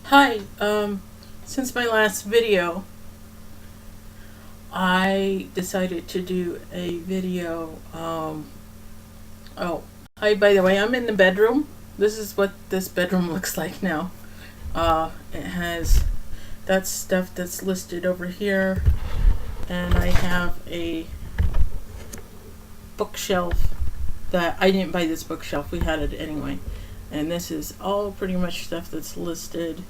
Hi, since my last video, I decided to do a video, oh, hi, by the way, I'm in the bedroom. This is what this bedroom looks like now. It has that stuff that's listed over here, and I have a bookshelf that I didn't buy this bookshelf, we had it anyway. And this is all pretty much stuff that's listed.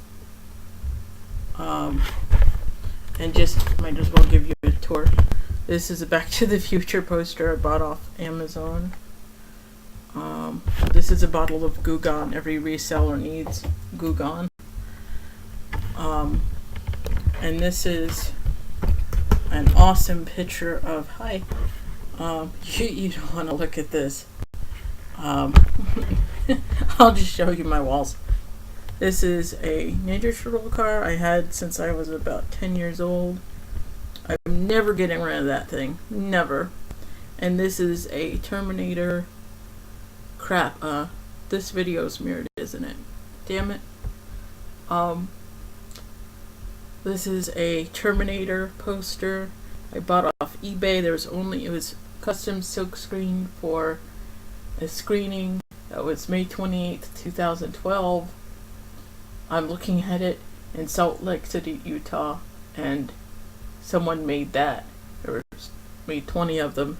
And just might as well give you a tour. This is a Back to the Future poster I bought off Amazon. This is a bottle of Goo Gone. Every reseller needs Goo Gone. And this is an awesome picture of, hi, you don't want to look at this. I'll just show you my walls. This is a Ninja Turtle car I had since I was about 10 years old. I'm never getting rid of that thing. Never. And this is a Terminator. Crap, this video's mirrored, isn't it? Damn it. This is a Terminator poster I bought off eBay. It was custom silk screen for a screening. That was May 28th, 2012. I'm looking at it in Salt Lake City, Utah, and someone made that. There was made 20 of them.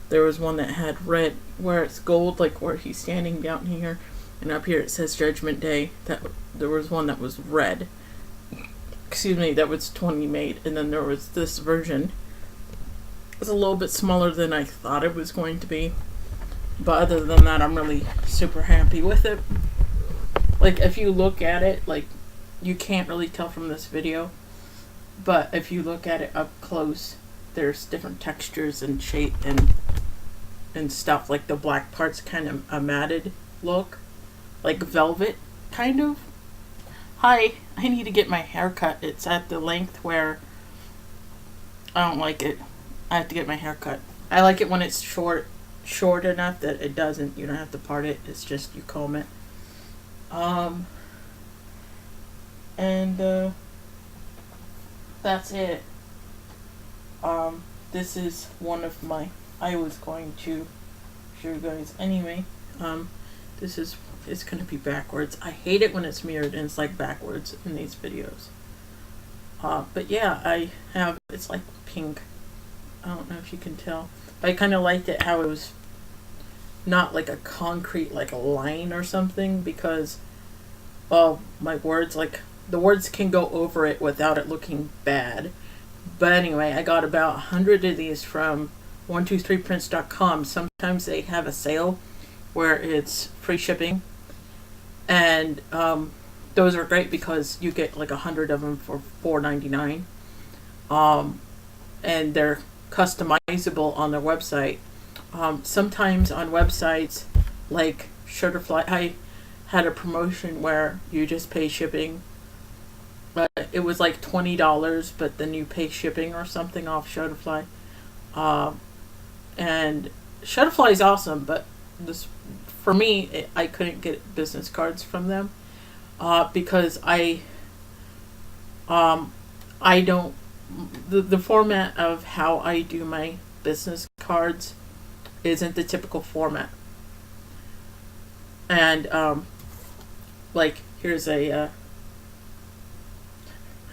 There was one that had red, where it's gold, like where he's standing down here, and up here it says Judgment Day. There was one that was red. Excuse me, that was 20 made, and then there was this version. It was a little bit smaller than I thought it was going to be, but other than that, I'm really super happy with it. Like, if you look at it, like, you can't really tell from this video, but if you look at it up close, there's different textures and shape and stuff. Like, the black part's kind of a matted look, like velvet, kind of. Hi, I need to get my hair cut. It's at the length where I don't like it. I have to get my hair cut. I like it when it's short enough that you don't have to part it. It's just you comb it. That's it. This is one of I was going to show you guys anyway. It's gonna be backwards. I hate it when it's mirrored and it's like backwards in these videos. But yeah, it's like pink. I don't know if you can tell. But I kind of liked it how it was not like a concrete, like a line or something, because, well, my words, like, the words can go over it without it looking bad. But anyway, I got about 100 of these from 123prints.com. Sometimes they have a sale where it's free shipping, and those are great because you get like 100 of them for $4.99. And they're customizable on their website. Sometimes on websites like Shutterfly, I had a promotion where you just pay shipping. But it was like $20, but then you pay shipping or something off Shutterfly. And Shutterfly is awesome, but for me, I couldn't get business cards from them because I don't. The format of how I do my business cards isn't the typical format. And like, here's I'm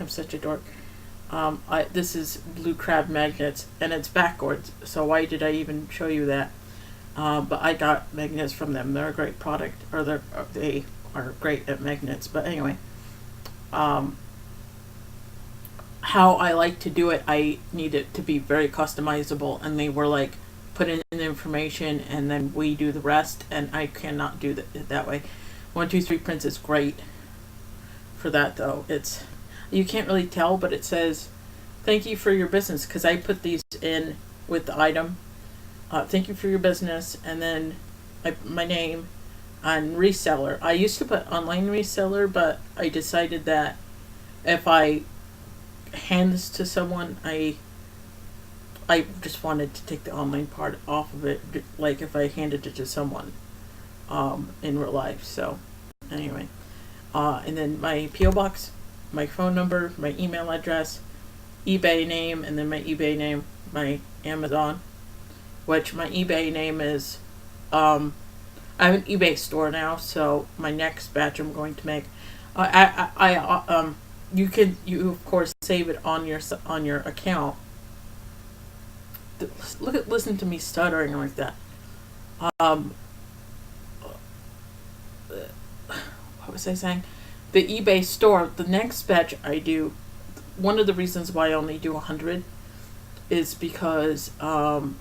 such a dork. This is blue crab magnets, and it's backwards, so why did I even show you that? But I got magnets from them. They're a great product, or they are great at magnets. But anyway, how I like to do it, I need it to be very customizable, and they were like, put in the information and then we do the rest, and I cannot do that way. 123 Prints is great for that, though. You can't really tell, but it says thank you for your business, because I put these in with the item. Thank you for your business, and then my name on reseller. I used to put online reseller, but I decided that if I hand this to someone, I just wanted to take the online part off of it, like if I handed it to someone in real life. So anyway, and then my PO box, my phone number, my email address, eBay name, and then my eBay name, my Amazon, which my eBay name is. I have an eBay store now, so my next batch I'm going to make. You of course save it on your account. Listen to me stuttering like that. Um, what was I saying? The eBay store. The next batch I do. One of the reasons why I only do 100 is because I'm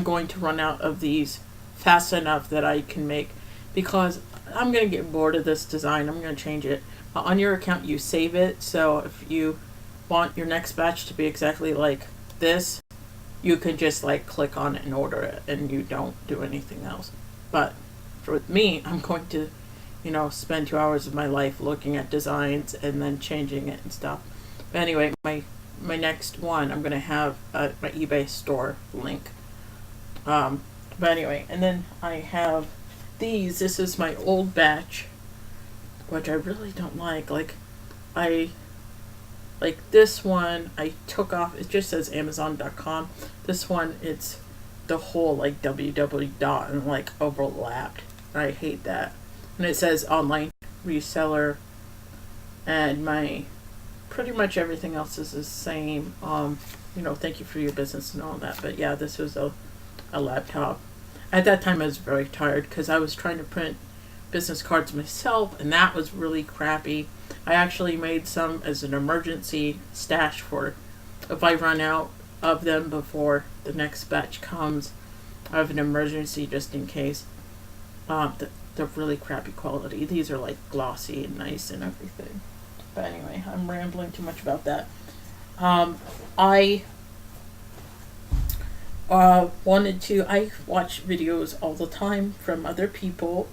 going to run out of these fast enough that I can make, because I'm going to get bored of this design. I'm going to change it. On your account, you save it. So if you want your next batch to be exactly like this, you can just like click on it and order it, and you don't do anything else. But for me, I'm going to, spend 2 hours of my life looking at designs and then changing it and stuff. But anyway, my next one, I'm going to have my eBay store link. But anyway, and then I have these. This is my old batch, which I really don't like. Like this one, I took off. It just says Amazon.com. This one, it's the whole like www dot and like overlapped. I hate that. And it says online reseller, and my pretty much everything else is the same. Thank you for your business and all that. But yeah, this was a laptop. At that time, I was very tired because I was trying to print business cards myself, and that was really crappy. I actually made some as an emergency stash for if I run out of them before the next batch comes. I have an emergency just in case. They're really crappy quality. These are like glossy and nice and everything. But anyway, I'm rambling too much about that. I I watch videos all the time from other people.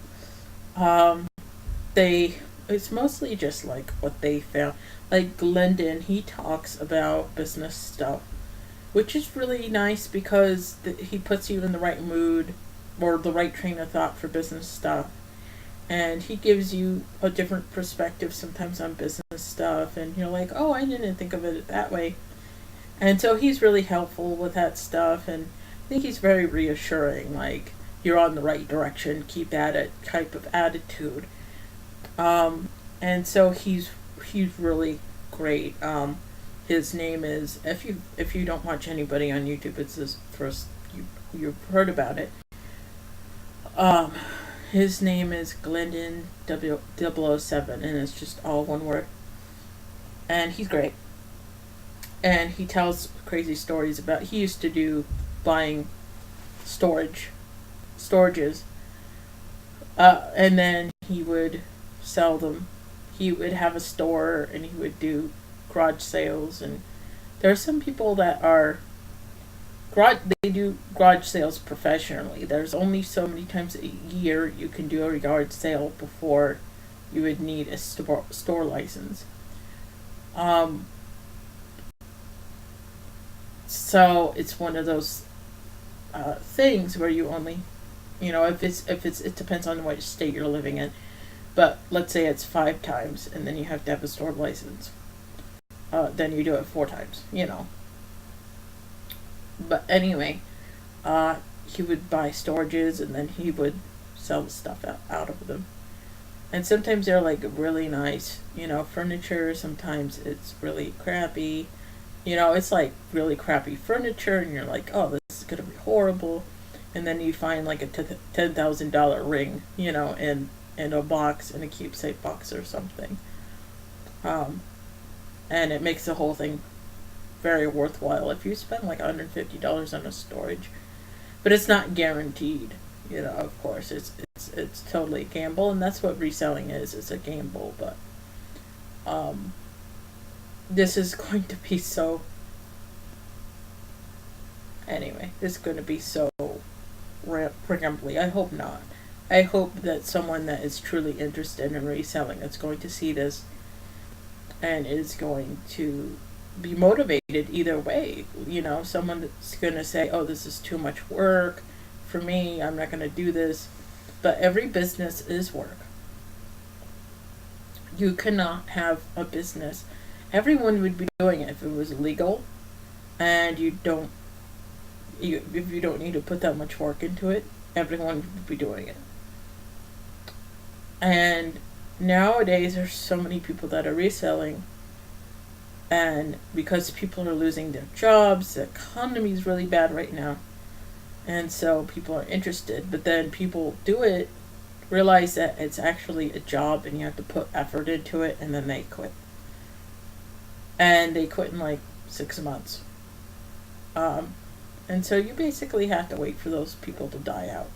It's mostly just like what they found. Like Glendon, he talks about business stuff, which is really nice because he puts you in the right mood or the right train of thought for business stuff. And he gives you a different perspective sometimes on business stuff, and you're like, oh, I didn't think of it that way. And so he's really helpful with that stuff, and I think he's very reassuring, like, you're on the right direction, keep at it type of attitude. And so he's really great. His name is, if you don't watch anybody on YouTube, it's his first, you've heard about it. His name is Glendon 007, and it's just all one word. And he's great. And he tells crazy stories about, he used to do buying storages, and then he would sell them. He would have a store, and he would do garage sales. And there are some people that are they do garage sales professionally. There's only so many times a year you can do a garage sale before you would need a store license. So it's one of those things where you only, it depends on what state you're living in. But let's say it's 5 times, and then you have to have a store license. Then you do it 4 times, But anyway, he would buy storages, and then he would sell the stuff out of them. And sometimes they're like really nice, furniture. Sometimes it's really crappy. It's like really crappy furniture, and you're like, oh, this is going to be horrible. And then you find like a $10,000 ring, in a box, in a keepsake box or something. And it makes the whole thing very worthwhile if you spend like $150 on a storage. But it's not guaranteed, of course. It's totally a gamble, and that's what reselling is. It's a gamble, but this is going to be so... Anyway, this is going to be so rambly. I hope not. I hope that someone that is truly interested in reselling is going to see this and is going to be motivated either way. Someone that's going to say, oh, this is too much work for me, I'm not going to do this. But every business is work. You cannot have a business. Everyone would be doing it if it was legal, and if you don't need to put that much work into it, everyone would be doing it. And nowadays, there's so many people that are reselling, and because people are losing their jobs, the economy is really bad right now, and so people are interested. But then people do it, realize that it's actually a job, and you have to put effort into it, and then they quit. And they quit in like 6 months. And so you basically have to wait for those people to die out.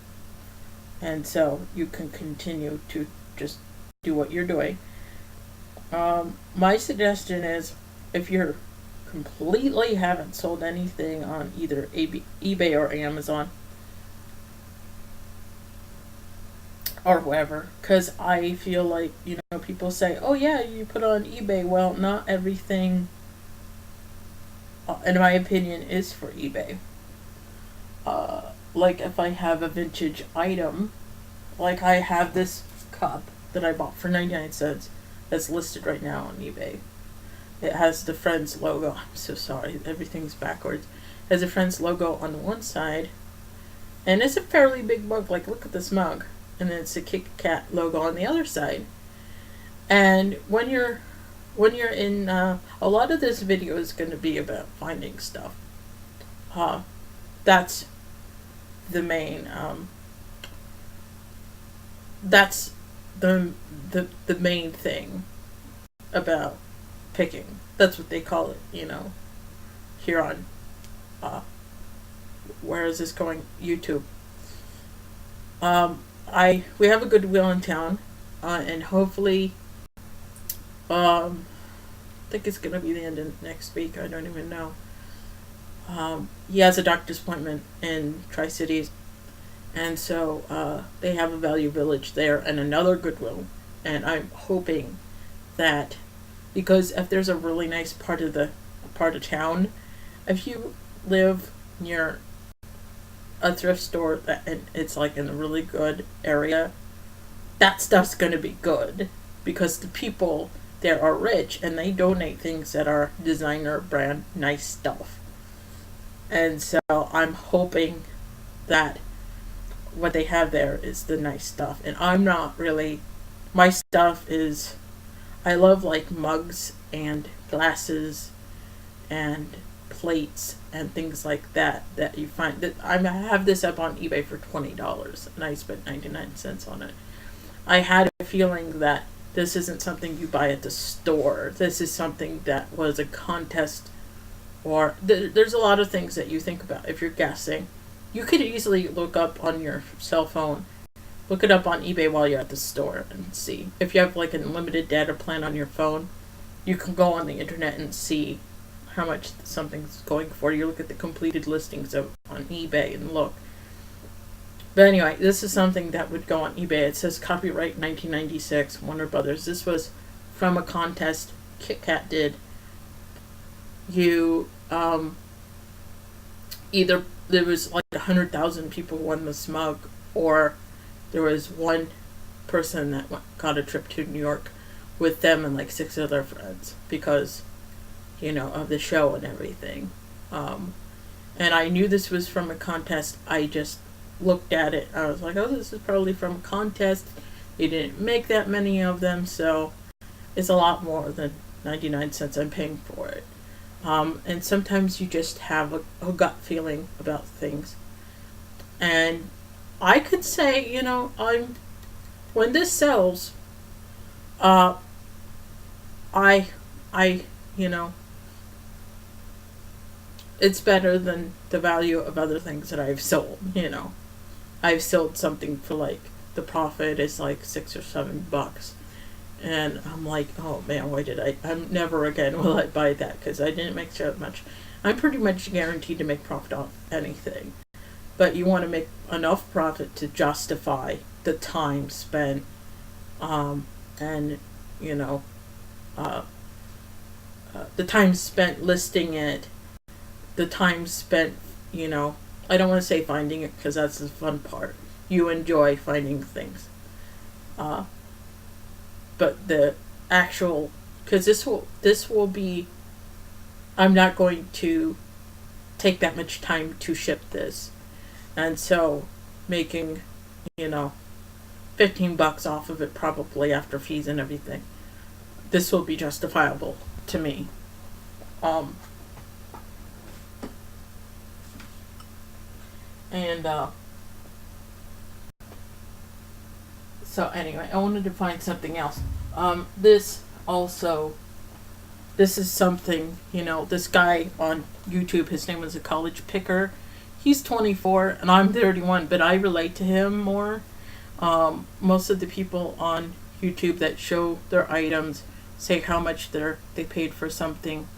And so you can continue to just do what you're doing. My suggestion is, if you're completely haven't sold anything on either eBay or Amazon or whatever, because I feel like, people say, oh yeah, you put on eBay. Well, not everything, in my opinion, is for eBay. Like if I have a vintage item, like I have this cup that I bought for 99 cents that's listed right now on eBay. It has the Friends logo. I'm so sorry, everything's backwards. It has a Friends logo on the one side, and it's a fairly big mug. Like, look at this mug. And then it's a Kit Kat logo on the other side. And when you're in, a lot of this video is going to be about finding stuff. That's the main, that's the main thing about picking. That's what they call it, here on, where is this going? YouTube. We have a Goodwill in town, and hopefully, I think it's gonna be the end of next week. I don't even know. He has a doctor's appointment in Tri-Cities, and so they have a Value Village there and another Goodwill, and I'm hoping that, because if there's a really nice part of town, if you live near a thrift store and it's like in a really good area, that stuff's going to be good because the people there are rich and they donate things that are designer brand nice stuff. And so I'm hoping that what they have there is the nice stuff. And I'm not really, my stuff is, I love like mugs and glasses and plates and things like that you find. That I have this up on eBay for $20 and I spent 99 cents on it. I had a feeling that this isn't something you buy at the store. This is something that was a contest, or there's a lot of things that you think about if you're guessing. You could easily look up on your cell phone, look it up on eBay while you're at the store and see. If you have like an unlimited data plan on your phone, you can go on the internet and see how much something's going for. You look at the completed listings on eBay and look. But anyway, this is something that would go on eBay. It says copyright 1996, Warner Brothers. This was from a contest Kit Kat did. You, either there was like 100,000 people won this mug, or there was one person that got a trip to New York with them and like 6 other friends because, of the show and everything. And I knew this was from a contest. I just looked at it. I was like, oh, this is probably from a contest. They didn't make that many of them, so it's a lot more than 99 cents I'm paying for it. And sometimes you just have a gut feeling about things. And I could say, when this sells, it's better than the value of other things that I've sold, I've sold something for like, the profit is like $6 or $7. And I'm like, oh man, why did I'm never again will I buy that, because I didn't make so much. I'm pretty much guaranteed to make profit off anything. But you want to make enough profit to justify the time spent, and, the time spent listing it, the time spent, I don't want to say finding it because that's the fun part. You enjoy finding things. But the actual, because this will be, I'm not going to take that much time to ship this, and so making, you know, $15 off of it probably after fees and everything. This will be justifiable to me. Um, and So anyway, I wanted to find something else. This also, this is something, this guy on YouTube, his name was a college picker. He's 24 and I'm 31, but I relate to him more. Most of the people on YouTube that show their items say how much they paid for something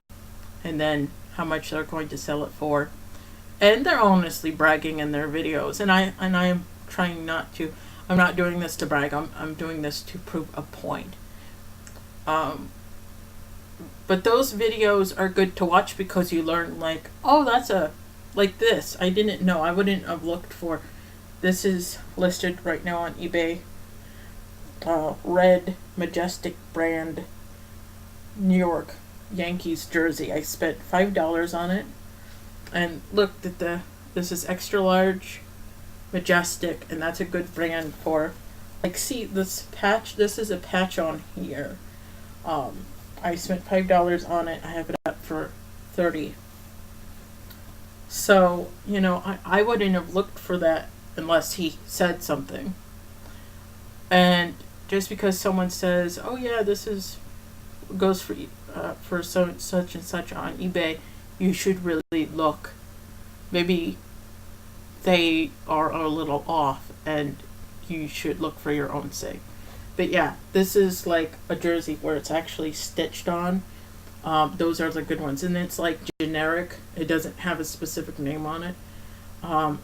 and then how much they're going to sell it for. And they're honestly bragging in their videos, and I'm trying not to. I'm not doing this to brag. I'm doing this to prove a point. But those videos are good to watch because you learn, like, oh, like this. I didn't know. I wouldn't have looked for. This is listed right now on eBay. Red Majestic brand New York Yankees jersey. I spent $5 on it, and looked at this is extra large Majestic, and that's a good brand for, like, see this patch. This is a patch on here. I spent $5 on it. I have it up for $30. So I wouldn't have looked for that unless he said something. And just because someone says, "Oh yeah, goes for so such and such on eBay," you should really look. Maybe they are a little off, and you should look for your own sake. But yeah, this is like a jersey where it's actually stitched on. Those are the good ones, and it's like generic. It doesn't have a specific name on it.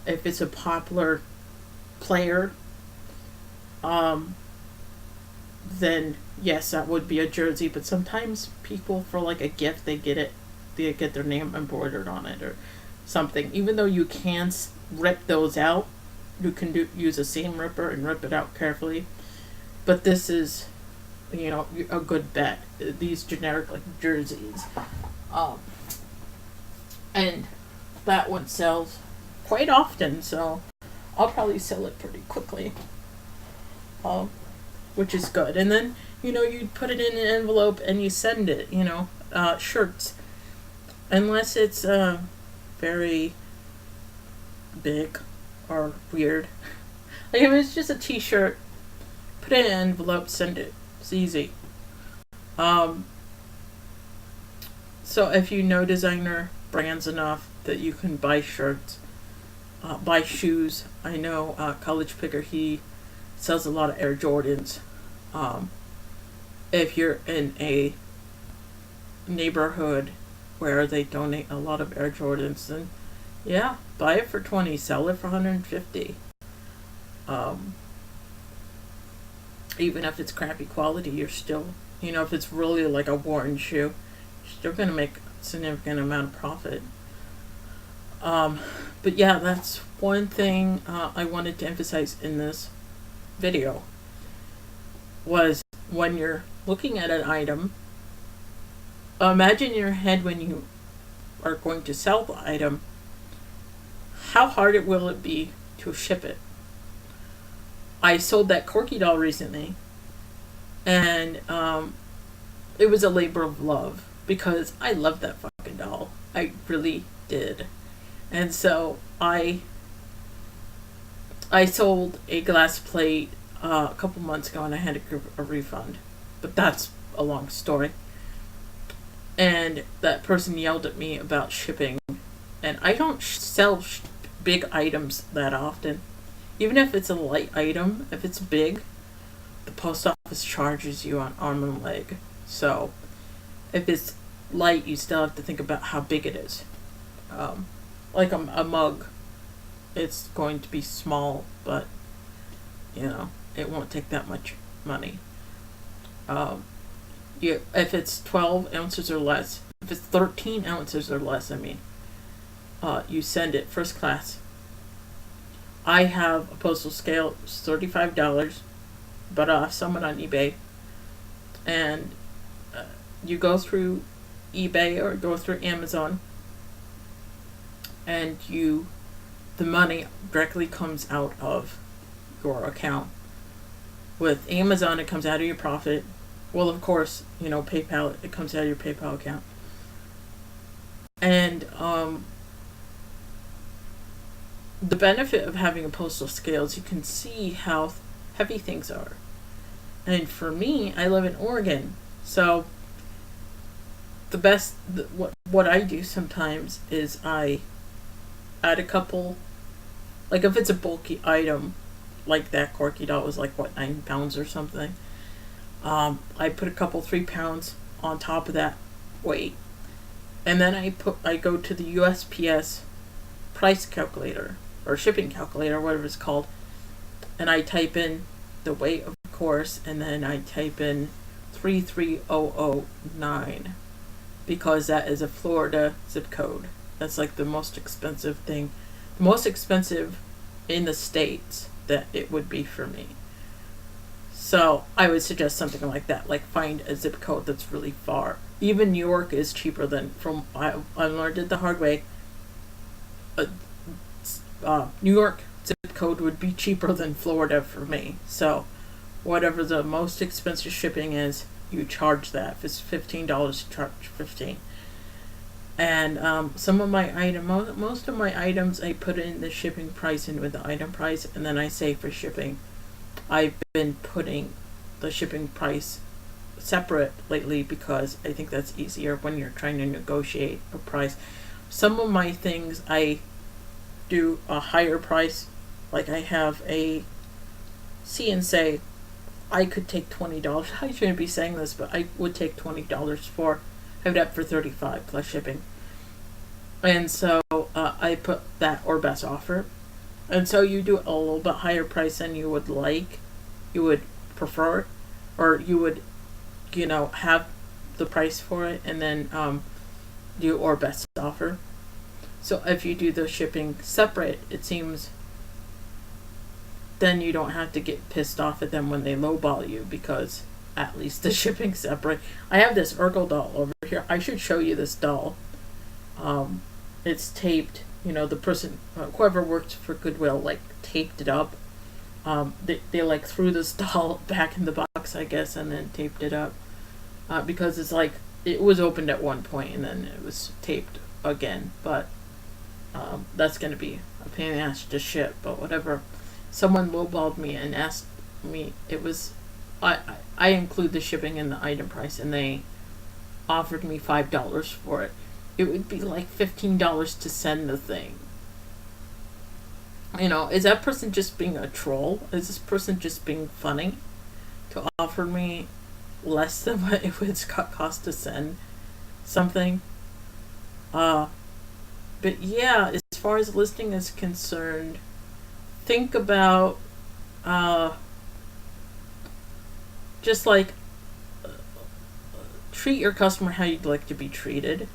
If it's a popular player, then yes, that would be a jersey. But sometimes people, for like a gift, they get their name embroidered on it or something. Even though you can rip those out, you can use a seam ripper and rip it out carefully. But this is, a good bet. These generic like jerseys, and that one sells quite often, so I'll probably sell it pretty quickly. Which is good. And then you put it in an envelope and you send it. Shirts, unless it's very big or weird. Like if it's just a t-shirt, put it in an envelope, send it. It's easy. So if you know designer brands enough that you can buy shirts, buy shoes. I know College Picker, he sells a lot of Air Jordans. If you're in a neighborhood where they donate a lot of Air Jordans, then yeah, buy it for $20, sell it for $150. Even if it's crappy quality, you're still, if it's really like a worn shoe, you're still going to make a significant amount of profit. But yeah, that's one thing I wanted to emphasize in this video, was when you're looking at an item, imagine in your head when you are going to sell the item, how hard will it be to ship it? I sold that Corky doll recently, and it was a labor of love because I love that fucking doll. I really did. And so I sold a glass plate a couple months ago, and I had to give a refund. But that's a long story. And that person yelled at me about shipping. And I don't sell big items that often. Even if it's a light item, if it's big, the post office charges you on arm and leg. So if it's light, you still have to think about how big it is. Like a mug, it's going to be small, but it won't take that much money. If it's 12 ounces or less, if it's 13 ounces or less, you send it first class. I have a postal scale, it's $35, but someone on eBay and you go through eBay or go through Amazon, and the money directly comes out of your account. With Amazon, it comes out of your profit. Well, of course, PayPal, it comes out of your PayPal account. And the benefit of having a postal scale is you can see how heavy things are. And for me, I live in Oregon, so what I do sometimes is I add a couple, like if it's a bulky item, like that corky doll was like 9 pounds or something. I put a couple 3 pounds on top of that weight, and then I go to the USPS price calculator or shipping calculator, whatever it's called, and I type in the weight, of course, and then I type in 33009 because that is a Florida zip code. That's like the most expensive thing, the most expensive in the States that it would be for me. So I would suggest something like that, like find a zip code that's really far. Even New York is cheaper than, I learned it the hard way. New York zip code would be cheaper than Florida for me. So whatever the most expensive shipping is, you charge that. If it's $15, you charge $15. And some of my most of my items, I put in the shipping price in with the item price, and then I say for shipping. I've been putting the shipping price separate lately because I think that's easier when you're trying to negotiate a price. Some of my things I do a higher price, like I have a see and say I could take $20. I shouldn't be saying this, but I would take $20 for. I would have for $35 plus shipping. And so I put that or best offer. And so you do a little bit higher price than you would prefer, or you would, have the price for it, and then do or best offer. So if you do the shipping separate, it seems then you don't have to get pissed off at them when they lowball you, because at least the shipping separate. I have this Urkel doll over here. I should show you this doll. It's taped. The person, whoever worked for Goodwill, taped it up. They threw this doll back in the box, I guess, and then taped it up. Because it's it was opened at one point and then it was taped again. But that's going to be a pain in the ass to ship. But whatever. Someone lowballed me and asked me, I include the shipping in the item price, and they offered me $5 for it. It would be like $15 to send the thing. Is that person just being a troll? Is this person just being funny to offer me less than what it would cost to send something? But yeah, as far as listing is concerned, think about just treat your customer how you'd like to be treated.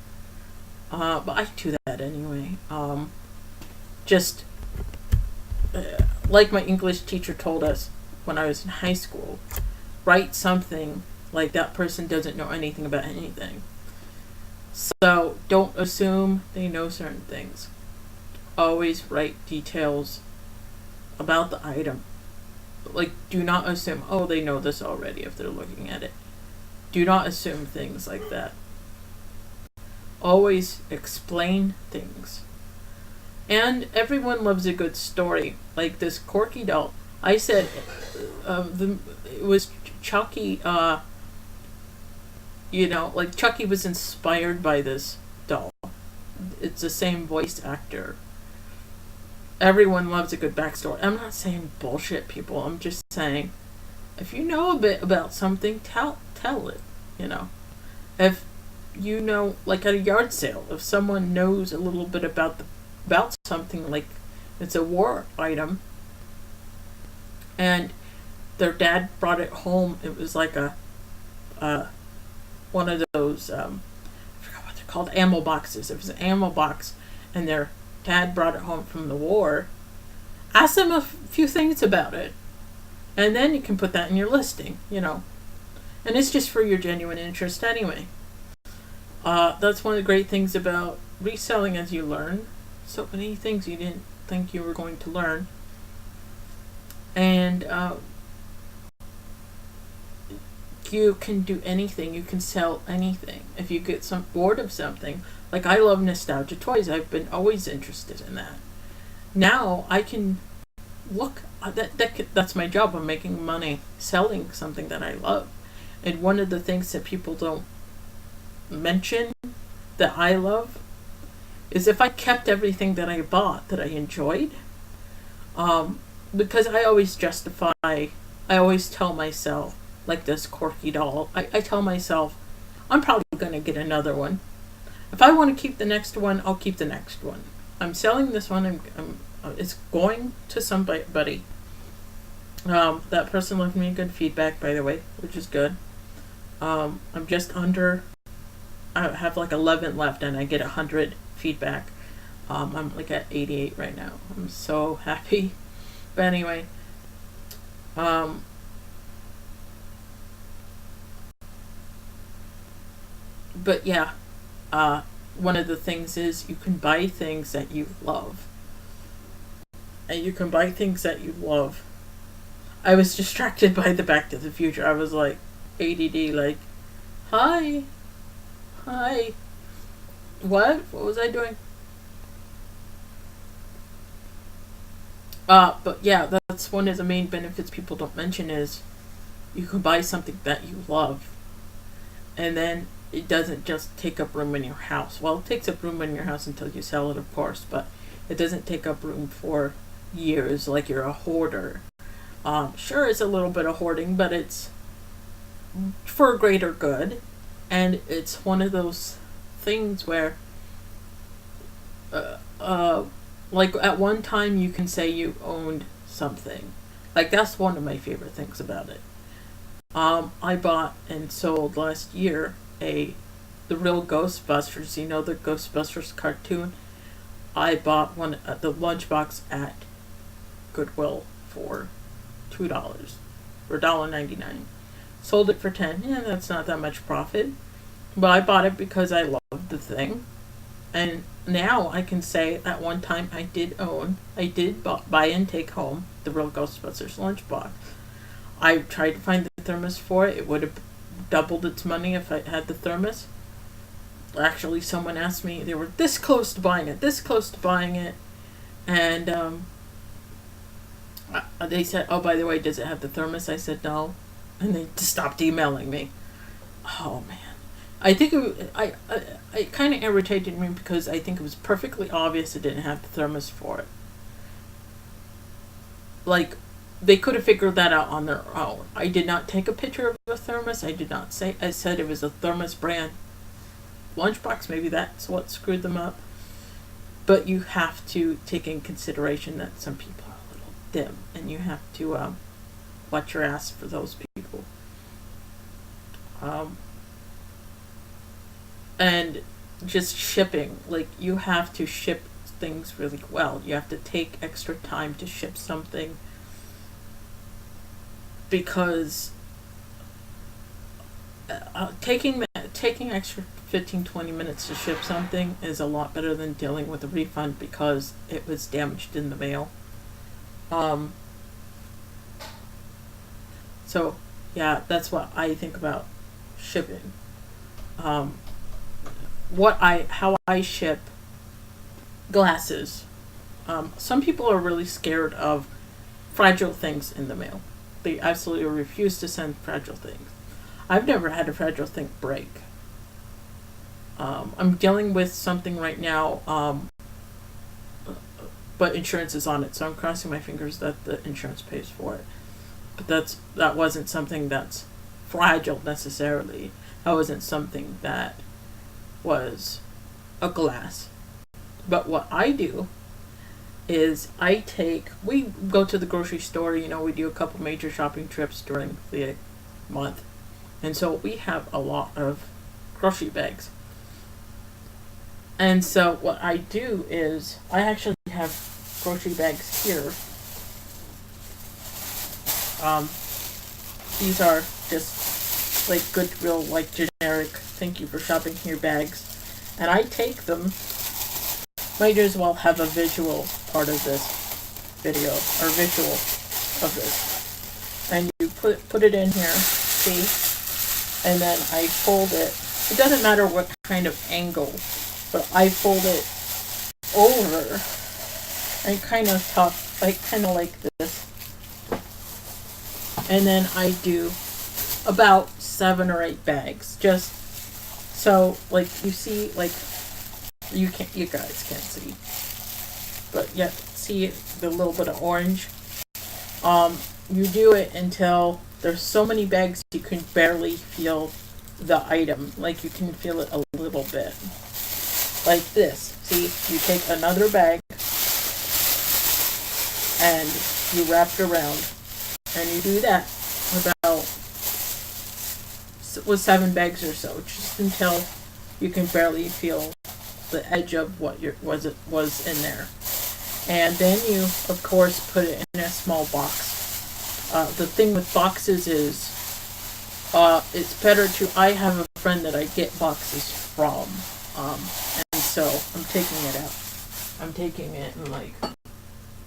But I do that anyway. Like my English teacher told us when I was in high school, write something like that person doesn't know anything about anything. So don't assume they know certain things. Always write details about the item. Do not assume, they know this already if they're looking at it. Do not assume things like that. Always explain things. And everyone loves a good story. Like this Corky doll. I said it was Chucky, Chucky was inspired by this doll. It's the same voice actor. Everyone loves a good backstory. I'm not saying bullshit, people. I'm just saying, if you know a bit about something, tell it. If at a yard sale, if someone knows a little bit about something, like it's a war item, and their dad brought it home. It was like one of those I forgot what they're called, ammo boxes. It was an ammo box, and their dad brought it home from the war. Ask them a few things about it, and then you can put that in your listing. And it's just for your genuine interest anyway. That's one of the great things about reselling as you learn. So many things you didn't think you were going to learn. And you can do anything. You can sell anything. If you get some bored of something, like I love nostalgia toys. I've been always interested in that. Now I can look. That's my job. I'm making money selling something that I love. And one of the things that people don't mention that I love is if I kept everything that I bought that I enjoyed, because I always I always tell myself, like this quirky doll, I tell myself, I'm probably going to get another one. If I want to keep the next one, I'll keep the next one. I'm selling this one, it's going to somebody. That person left me good feedback, by the way, which is good. I'm just under, I have like 11 left and I get 100 feedback. I'm like at 88 right now. I'm so happy. But anyway, but yeah, one of the things is you can buy things that you love. And you can buy things that you love. I was distracted by the Back to the Future. I was like ADD, like, hi. What was I doing? But yeah, that's one of the main benefits people don't mention is you can buy something that you love. And then it doesn't just take up room in your house. Well, it takes up room in your house until you sell it, of course, but it doesn't take up room for years like you're a hoarder. Sure, it's a little bit of hoarding, but it's for a greater good. And it's one of those things where like at one time you can say you owned something. Like that's one of my favorite things about it. I bought and sold last year the real Ghostbusters, you know, the Ghostbusters cartoon. I bought one the lunchbox at Goodwill for $2 or $1.99. Sold it for $10. Yeah, that's not that much profit. But I bought it because I loved the thing. And now I can say at one time I did buy and take home the real Ghostbusters lunchbox. I tried to find the thermos for it. It would have doubled its money if I had the thermos. Actually, someone asked me, they were this close to buying it. And they said, oh, by the way, does it have the thermos? I said, no. And they just stopped emailing me. Oh, man. I think it kind of irritated me because I think it was perfectly obvious it didn't have the thermos for it. Like, they could have figured that out on their own. I did not take a picture of the thermos. I said it was a thermos brand lunchbox. Maybe that's what screwed them up. But you have to take in consideration that some people are a little dim, and you have to watch your ass for those people. And just shipping, like you have to ship things really well. You have to take extra time to ship something because taking extra 15-20 minutes to ship something is a lot better than dealing with a refund because it was damaged in the mail. So yeah, that's what I think about shipping. How I ship glasses. Some people are really scared of fragile things in the mail. They absolutely refuse to send fragile things. I've never had a fragile thing break. I'm dealing with something right now, but insurance is on it, so I'm crossing my fingers that the insurance pays for it. But that wasn't something that's fragile necessarily. That wasn't something that was a glass. But what I do is we go to the grocery store, we do a couple major shopping trips during the month. And so we have a lot of grocery bags. And so what I do is I actually have grocery bags here. These are just like good, real, like generic, thank you for shopping here bags. And I take them, might as well have a visual part of this video, or visual of this. And you put it in here, see? And then I fold it. It doesn't matter what kind of angle, but I fold it over and kind of like this. And then I do about 7 or 8 bags, just so, like, you see, like, you guys can't see, but yeah, see the little bit of orange. You do it until there's so many bags you can barely feel the item, like you can feel it a little bit, like this. See, you take another bag and you wrap it around, and you do that about with 7 bags or so, just until you can barely feel the edge of what was in there. And then you, of course, put it in a small box. The thing with boxes is, it's better to. I have a friend that I get boxes from, and so I'm taking it out. I'm taking it and like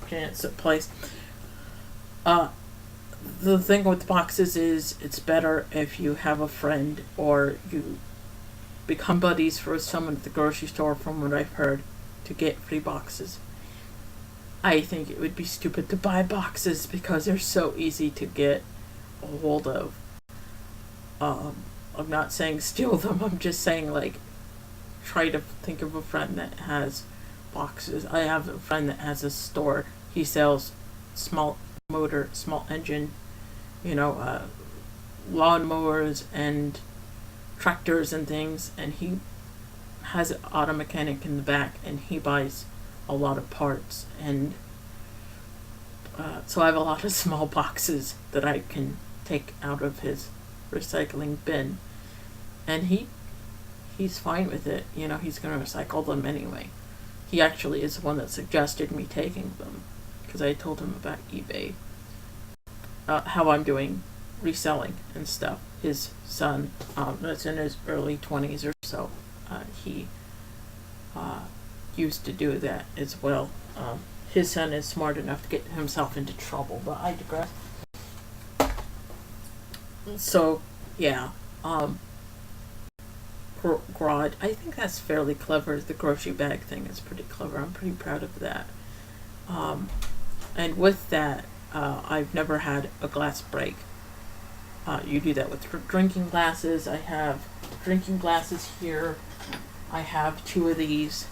putting it in place. The thing with boxes is it's better if you have a friend or you become buddies for someone at the grocery store, from what I've heard, to get free boxes. I think it would be stupid to buy boxes because they're so easy to get a hold of. I'm not saying steal them, I'm just saying, like, try to think of a friend that has boxes. I have a friend that has a store. He sells small motor, small engine, lawnmowers and tractors and things, and he has an auto mechanic in the back, and he buys a lot of parts, and so I have a lot of small boxes that I can take out of his recycling bin, and he's fine with it. He's going to recycle them anyway. He actually is the one that suggested me taking them, because I told him about eBay, how I'm doing reselling and stuff. His son, that's in his early 20s or so, he used to do that as well. His son is smart enough to get himself into trouble, but I digress. So, yeah, garage. I think that's fairly clever. The grocery bag thing is pretty clever. I'm pretty proud of that. And with that, I've never had a glass break. You do that with drinking glasses. I have drinking glasses here. I have 2 of these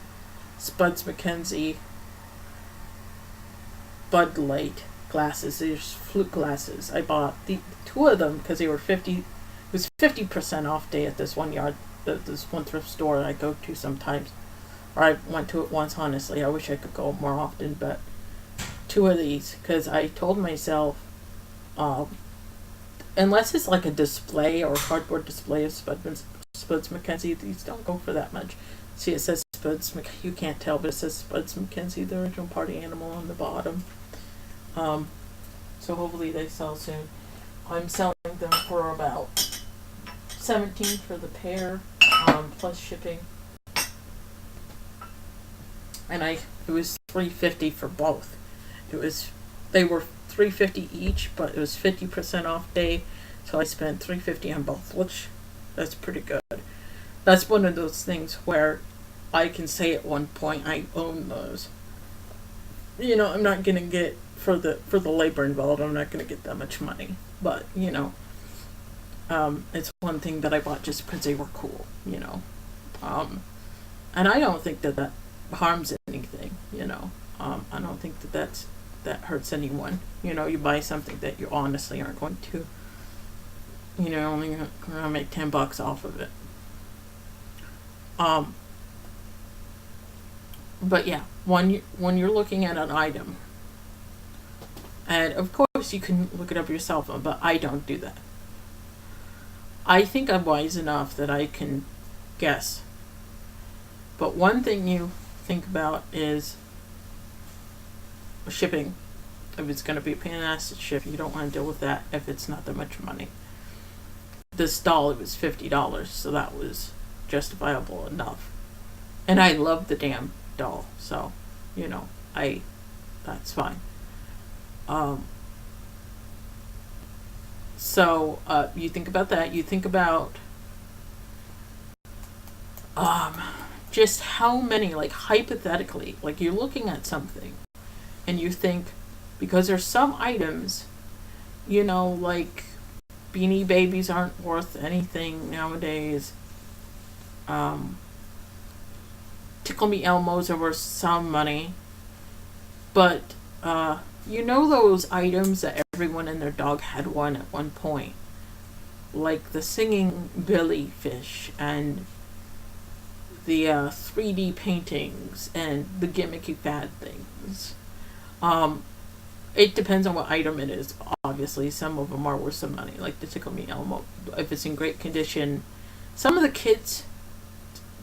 Spuds MacKenzie Bud Light glasses. There's flute glasses. I bought the 2 of them because they were 50. It was 50% off day at this one thrift store I go to sometimes, or I went to it once. Honestly, I wish I could go more often, but 2 of these, because I told myself, unless it's like a display or a cardboard display of Spuds MacKenzie, these don't go for that much. See, it says Spuds MacKenzie. You can't tell, but it says Spuds MacKenzie, the original party animal, on the bottom. So hopefully they sell soon. I'm selling them for about $17 for the pair, plus shipping. And it was $3.50 for both. They were $3.50 each, but it was 50% off day, so I spent $3.50 on both, which that's pretty good. That's one of those things where I can say at one point I own those. I'm not gonna get for the labor involved. I'm not gonna get that much money, but it's one thing that I bought just because they were cool. And I don't think that harms anything. I don't think that hurts anyone. You buy something that you honestly aren't going to, only going to make $10 off of it. But yeah, when you're looking at an item, and of course you can look it up yourself, but I don't do that. I think I'm wise enough that I can guess. But one thing you think about is shipping. If it's going to be a pain in the ass to ship, you don't want to deal with that if it's not that much money. this doll, it was $50, so that was justifiable enough. And I love the damn doll, so you know, I that's fine. Um, so you think about that. You think about um, just how many, like hypothetically, like you're looking at something, and you think, because there's some items, you know, like Beanie Babies aren't worth anything nowadays. Um, Tickle Me Elmos are worth some money, but you know those items that everyone and their dog had one at one point, like the singing Billy fish and the 3D paintings and the gimmicky fad things. Um, it depends on what item it is. Obviously, some of them are worth some money, like the Tickle Me Elmo. If it's in great condition, some of the kids,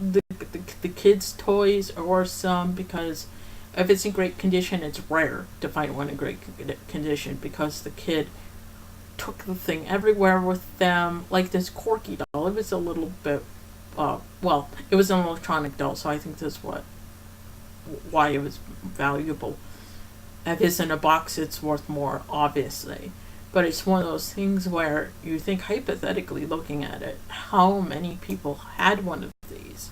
the kids' toys are worth some, because if it's in great condition, it's rare to find one in great condition because the kid took the thing everywhere with them. Like this Corky doll, it was a little bit, well, it was an electronic doll, so I think that's why it was valuable. If it's in a box, it's worth more, obviously. But it's one of those things where you think, hypothetically looking at it, how many people had one of these?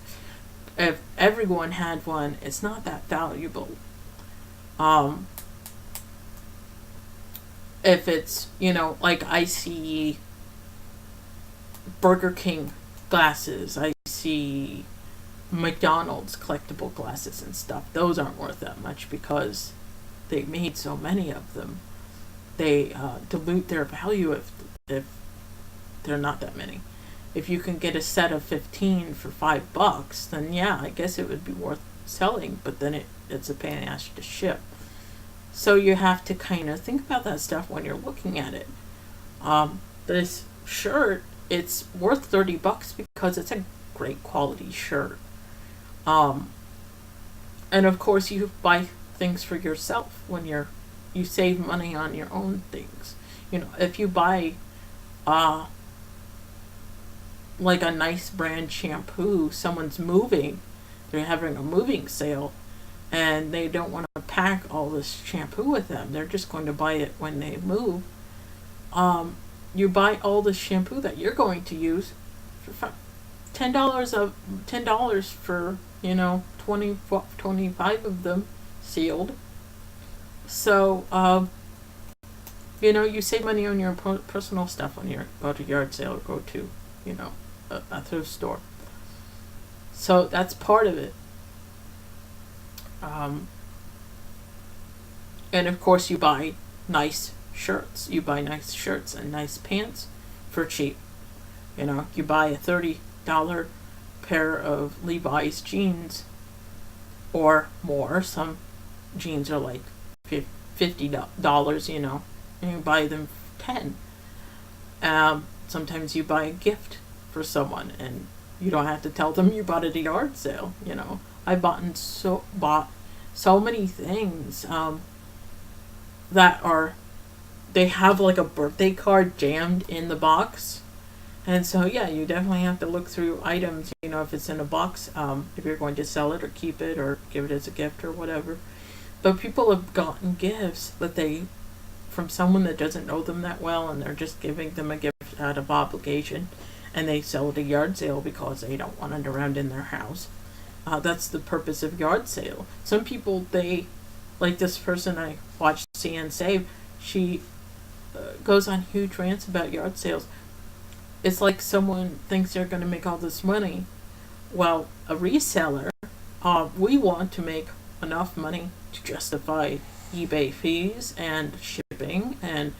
If everyone had one, it's not that valuable. Um, if it's, you know, like I see Burger King glasses, I see McDonald's collectible glasses and stuff, those aren't worth that much because they made so many of them. They dilute their value if there are not that many. If you can get a set of 15 for $5, then yeah, I guess it would be worth selling, but then it's a pain in the ass to ship. So you have to kind of think about that stuff when you're looking at it. This shirt, it's worth $30 because it's a great quality shirt. And of course you buy things for yourself when you save money on your own things. You know, if you buy like a nice brand shampoo, someone's moving, they're having a moving sale, and they don't want to pack all this shampoo with them, they're just going to buy it when they move. You buy all the shampoo that you're going to use for $10 for, you know, 25 of them sealed. So you know, you save money on your personal stuff when you go to yard sale or go to, you know, a thrift store. So that's part of it. And of course you buy nice shirts. You buy nice shirts and nice pants for cheap. You know, you buy a $30 pair of Levi's jeans or more. Some jeans are like $50, you know, and you buy them for $10. Sometimes you buy a gift for someone and you don't have to tell them you bought it at a yard sale. You know, I bought so many things that are, they have like a birthday card jammed in the box. And so yeah, you definitely have to look through items, you know, if it's in a box, if you're going to sell it or keep it or give it as a gift or whatever. But people have gotten gifts that they, from someone that doesn't know them that well, and they're just giving them a gift out of obligation, and they sell it at a yard sale because they don't want it around in their house. That's the purpose of yard sale. Some people, they, like this person I watched, CN Save, she goes on huge rants about yard sales. It's like someone thinks they're going to make all this money. Well, a reseller, we want to make enough money to justify eBay fees and shipping and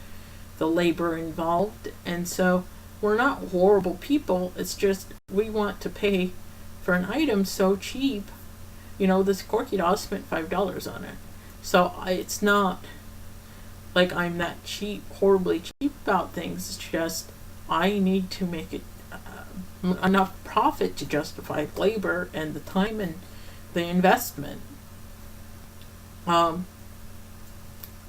the labor involved. And so we're not horrible people. It's just we want to pay for an item so cheap. You know, this Corky doll spent $5 on it. So it's not like I'm that cheap, horribly cheap about things. It's just I need to make it enough profit to justify labor and the time and the investment.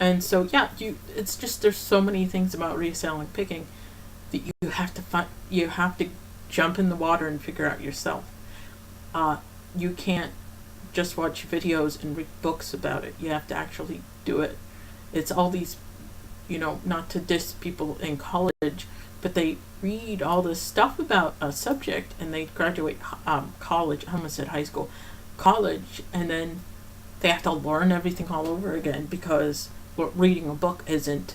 And so yeah, it's just, there's so many things about reselling, picking that you have to jump in the water and figure out yourself. You can't just watch videos and read books about it. You have to actually do it. It's all these, not to diss people in college, but they read all this stuff about a subject and they graduate college. I almost said high school, college, and then they have to learn everything all over again because reading a book isn't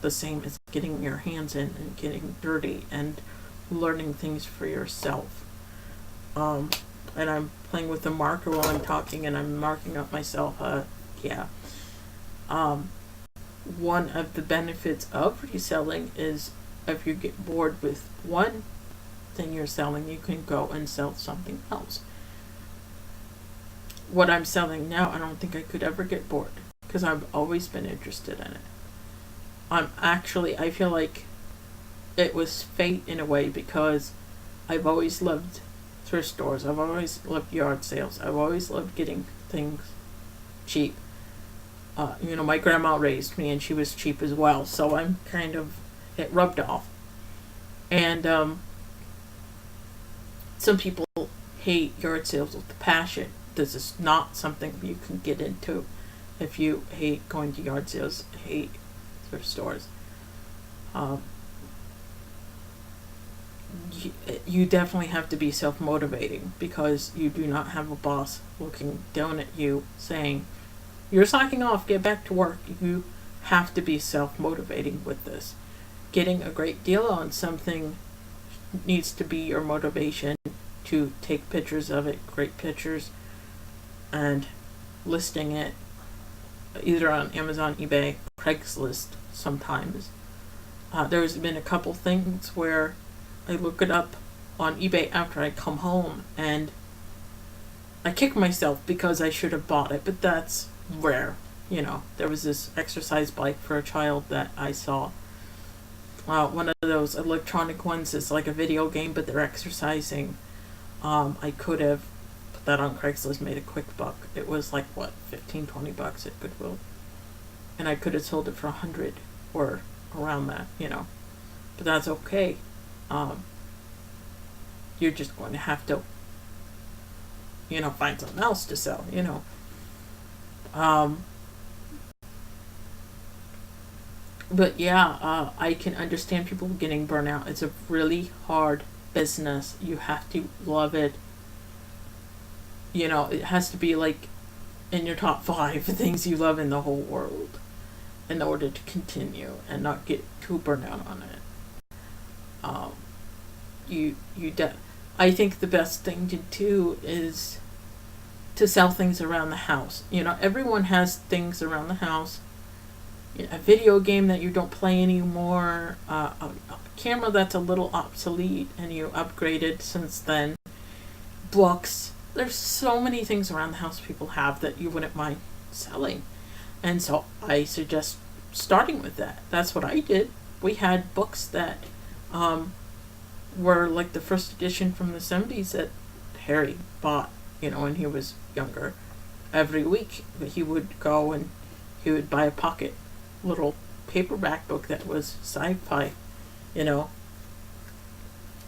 the same as getting your hands in and getting dirty and learning things for yourself. And I'm playing with the marker while I'm talking, and I'm marking up myself. One of the benefits of reselling is if you get bored with one thing you're selling, you can go and sell something else. What I'm selling now, I don't think I could ever get bored because I've always been interested in it. I feel like it was fate in a way because I've always loved thrift stores. I've always loved yard sales. I've always loved getting things cheap. My grandma raised me and she was cheap as well, so it rubbed off. And some people hate yard sales with a passion. This is not something you can get into if you hate going to yard sales, hate thrift stores. You definitely have to be self-motivating because you do not have a boss looking down at you saying, you're slacking off, get back to work. You have to be self-motivating with this. Getting a great deal on something needs to be your motivation to take pictures of it, great pictures, and listing it either on Amazon, eBay, Craigslist sometimes. There's been a couple things where I look it up on eBay after I come home and I kick myself because I should have bought it, but that's rare. There was this exercise bike for a child that I saw. One of those electronic ones is like a video game, but they're exercising. I could have put that on Craigslist, made a quick buck. It was like, $15-20 at Goodwill. And I could have sold it for $100 or around that, But that's okay. You're just going to have to, find something else to sell, But yeah, I can understand people getting burnout. It's a really hard business. You have to love it. It has to be like in your top 5 things you love in the whole world in order to continue and not get too burnt out on it. I think the best thing to do is to sell things around the house. Everyone has things around the house. A video game that you don't play anymore, a camera that's a little obsolete and you upgraded since then, books. There's so many things around the house people have that you wouldn't mind selling. And so I suggest starting with that. That's what I did. We had books that were like the first edition from the 70s that Harry bought, when he was younger. Every week he would go and he would buy a pocket little paperback book that was sci-fi, and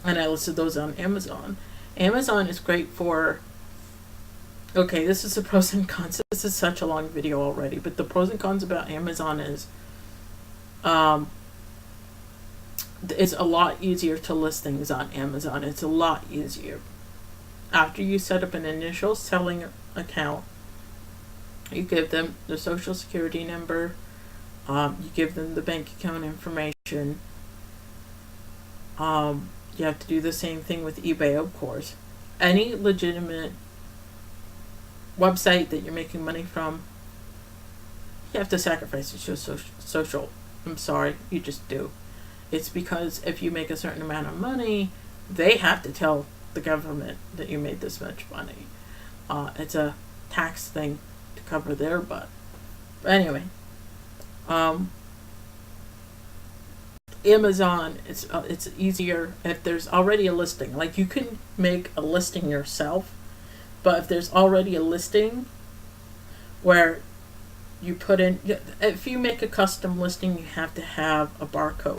I listed those on Amazon. Amazon is great for, this is the pros and cons. This is such a long video already, but the pros and cons about Amazon is it's a lot easier to list things on Amazon. It's a lot easier. After you set up an initial selling account, you give them the social security number, you give them the bank account information. You have to do the same thing with eBay, of course. Any legitimate website that you're making money from, you have to sacrifice your social. I'm sorry, you just do. It's because if you make a certain amount of money, they have to tell the government that you made this much money. It's a tax thing to cover their butt. But anyway, Amazon, it's easier if there's already a listing. Like, you can make a listing yourself, but if there's already a listing where you put in, if you make a custom listing, you have to have a barcode.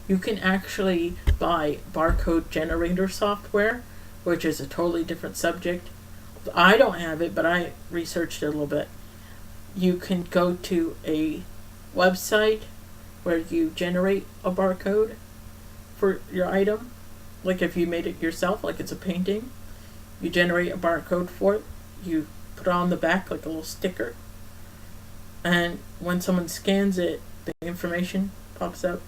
You can actually buy barcode generator software, which is a totally different subject. I don't have it, but I researched it a little bit. You can go to a website where you generate a barcode for your item. Like if you made it yourself, like it's a painting, you generate a barcode for it, you put it on the back like a little sticker, and when someone scans it, the information pops up.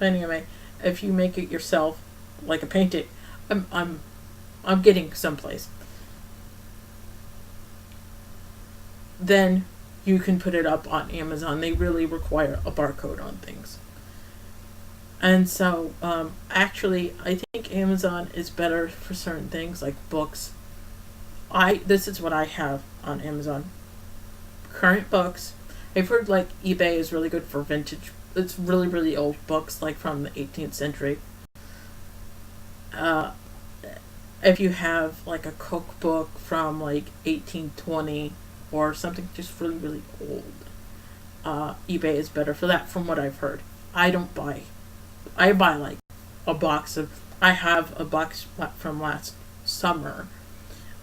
Anyway, if you make it yourself, like a painting, I'm getting someplace. Then you can put it up on Amazon. They really require a barcode on things. And so, actually, I think Amazon is better for certain things like books. This is what I have on Amazon. Current books. I've heard like eBay is really good for vintage. It's really, really old books, like from the 18th century. If you have like a cookbook from like 1820 or something just really, really old, eBay is better for that, from what I've heard. I buy like a box of. I have a box from last summer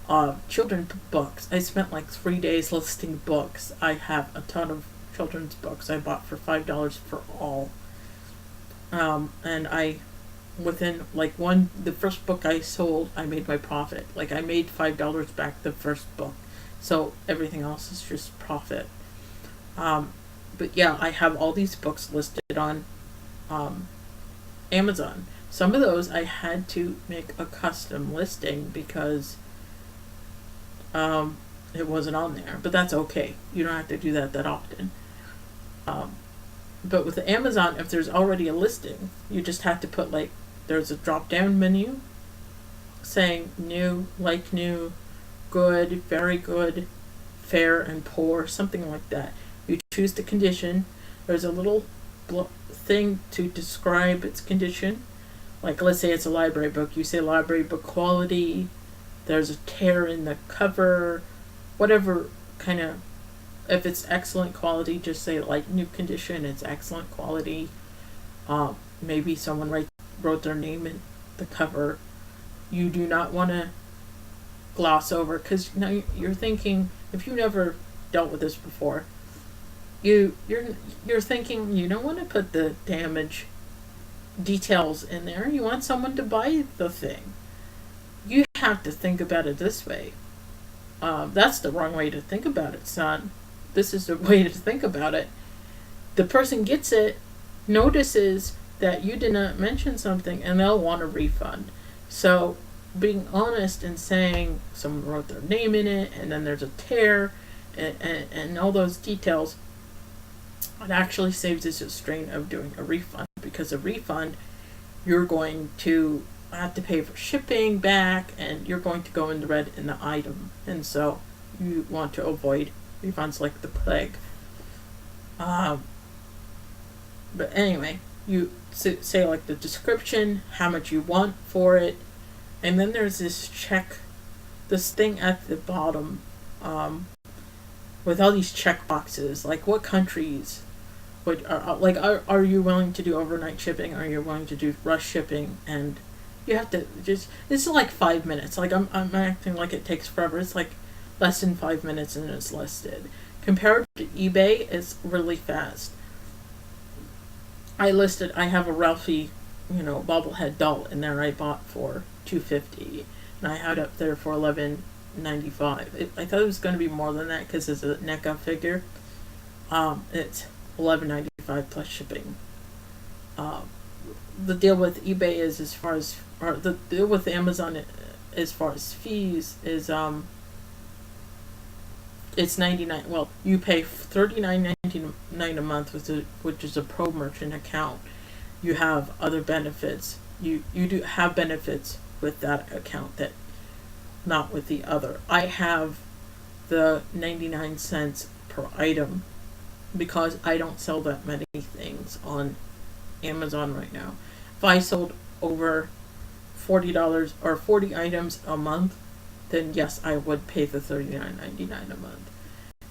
of children's books. I spent like 3 days listing books. I have a ton of children's books I bought for $5 for all. And within like the first book I sold, I made my profit. Like I made $5 back the first book. So everything else is just profit. But yeah, I have all these books listed on Amazon. Some of those I had to make a custom listing because it wasn't on there. But that's okay. You don't have to do that often. But with Amazon, if there's already a listing, you just have to put like, there's a drop down menu saying new, like new, good, very good, fair, and poor, something like that. You choose the condition. There's a little thing to describe its condition. Like let's say it's a library book. You say library book quality. There's a tear in the cover. Whatever kind of, if it's excellent quality, just say like new condition, it's excellent quality. Maybe someone wrote their name in the cover. You do not want to gloss over, because now you're thinking, if you never dealt with this before, you're thinking you don't want to put the damage details in there. You want someone to buy the thing. You have to think about it this way. That's the wrong way to think about it, son. This is the way to think about it. The person gets it, notices that you did not mention something, and they'll want a refund. So being honest and saying someone wrote their name in it, and then there's a tear, and all those details, it actually saves us a strain of doing a refund, because a refund, you're going to have to pay for shipping back, and you're going to go in the red in the item, and so you want to avoid refunds like the plague. But anyway, you say like the description, how much you want for it, and then there's this thing at the bottom, with all these check boxes, like what countries, are you willing to do overnight shipping? Are you willing to do rush shipping? And you have to this is like 5 minutes. Like I'm acting like it takes forever. It's like less than 5 minutes and it's listed. Compared to eBay, it's really fast. I have a Ralphie, bobblehead doll in there I bought for $2.50, and I had it up there for $11.95. I thought it was going to be more than that because it's a NECA figure. It's $11.95 plus shipping. The deal with eBay is the deal with Amazon as far as fees is it's $99. Well, you pay $39.99 a month which is a pro merchant account. You have other benefits. You do have benefits with that account that not with the other. I have the 99 cents per item because I don't sell that many things on Amazon right now. If I sold over $40 or 40 items a month, then yes, I would pay the $39.99 a month.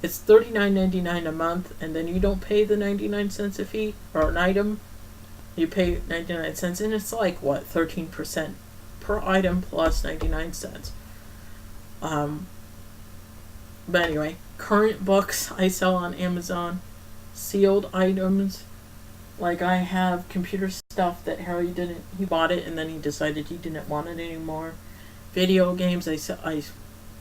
It's $39.99 a month, and then you don't pay the 99 cents a fee or an item. You pay 99 cents, and it's like, what, 13% per item plus 99 cents. But anyway, current books I sell on Amazon. Sealed items, like I have computer stuff that Harry didn't, he bought it and then he decided he didn't want it anymore. Video games, I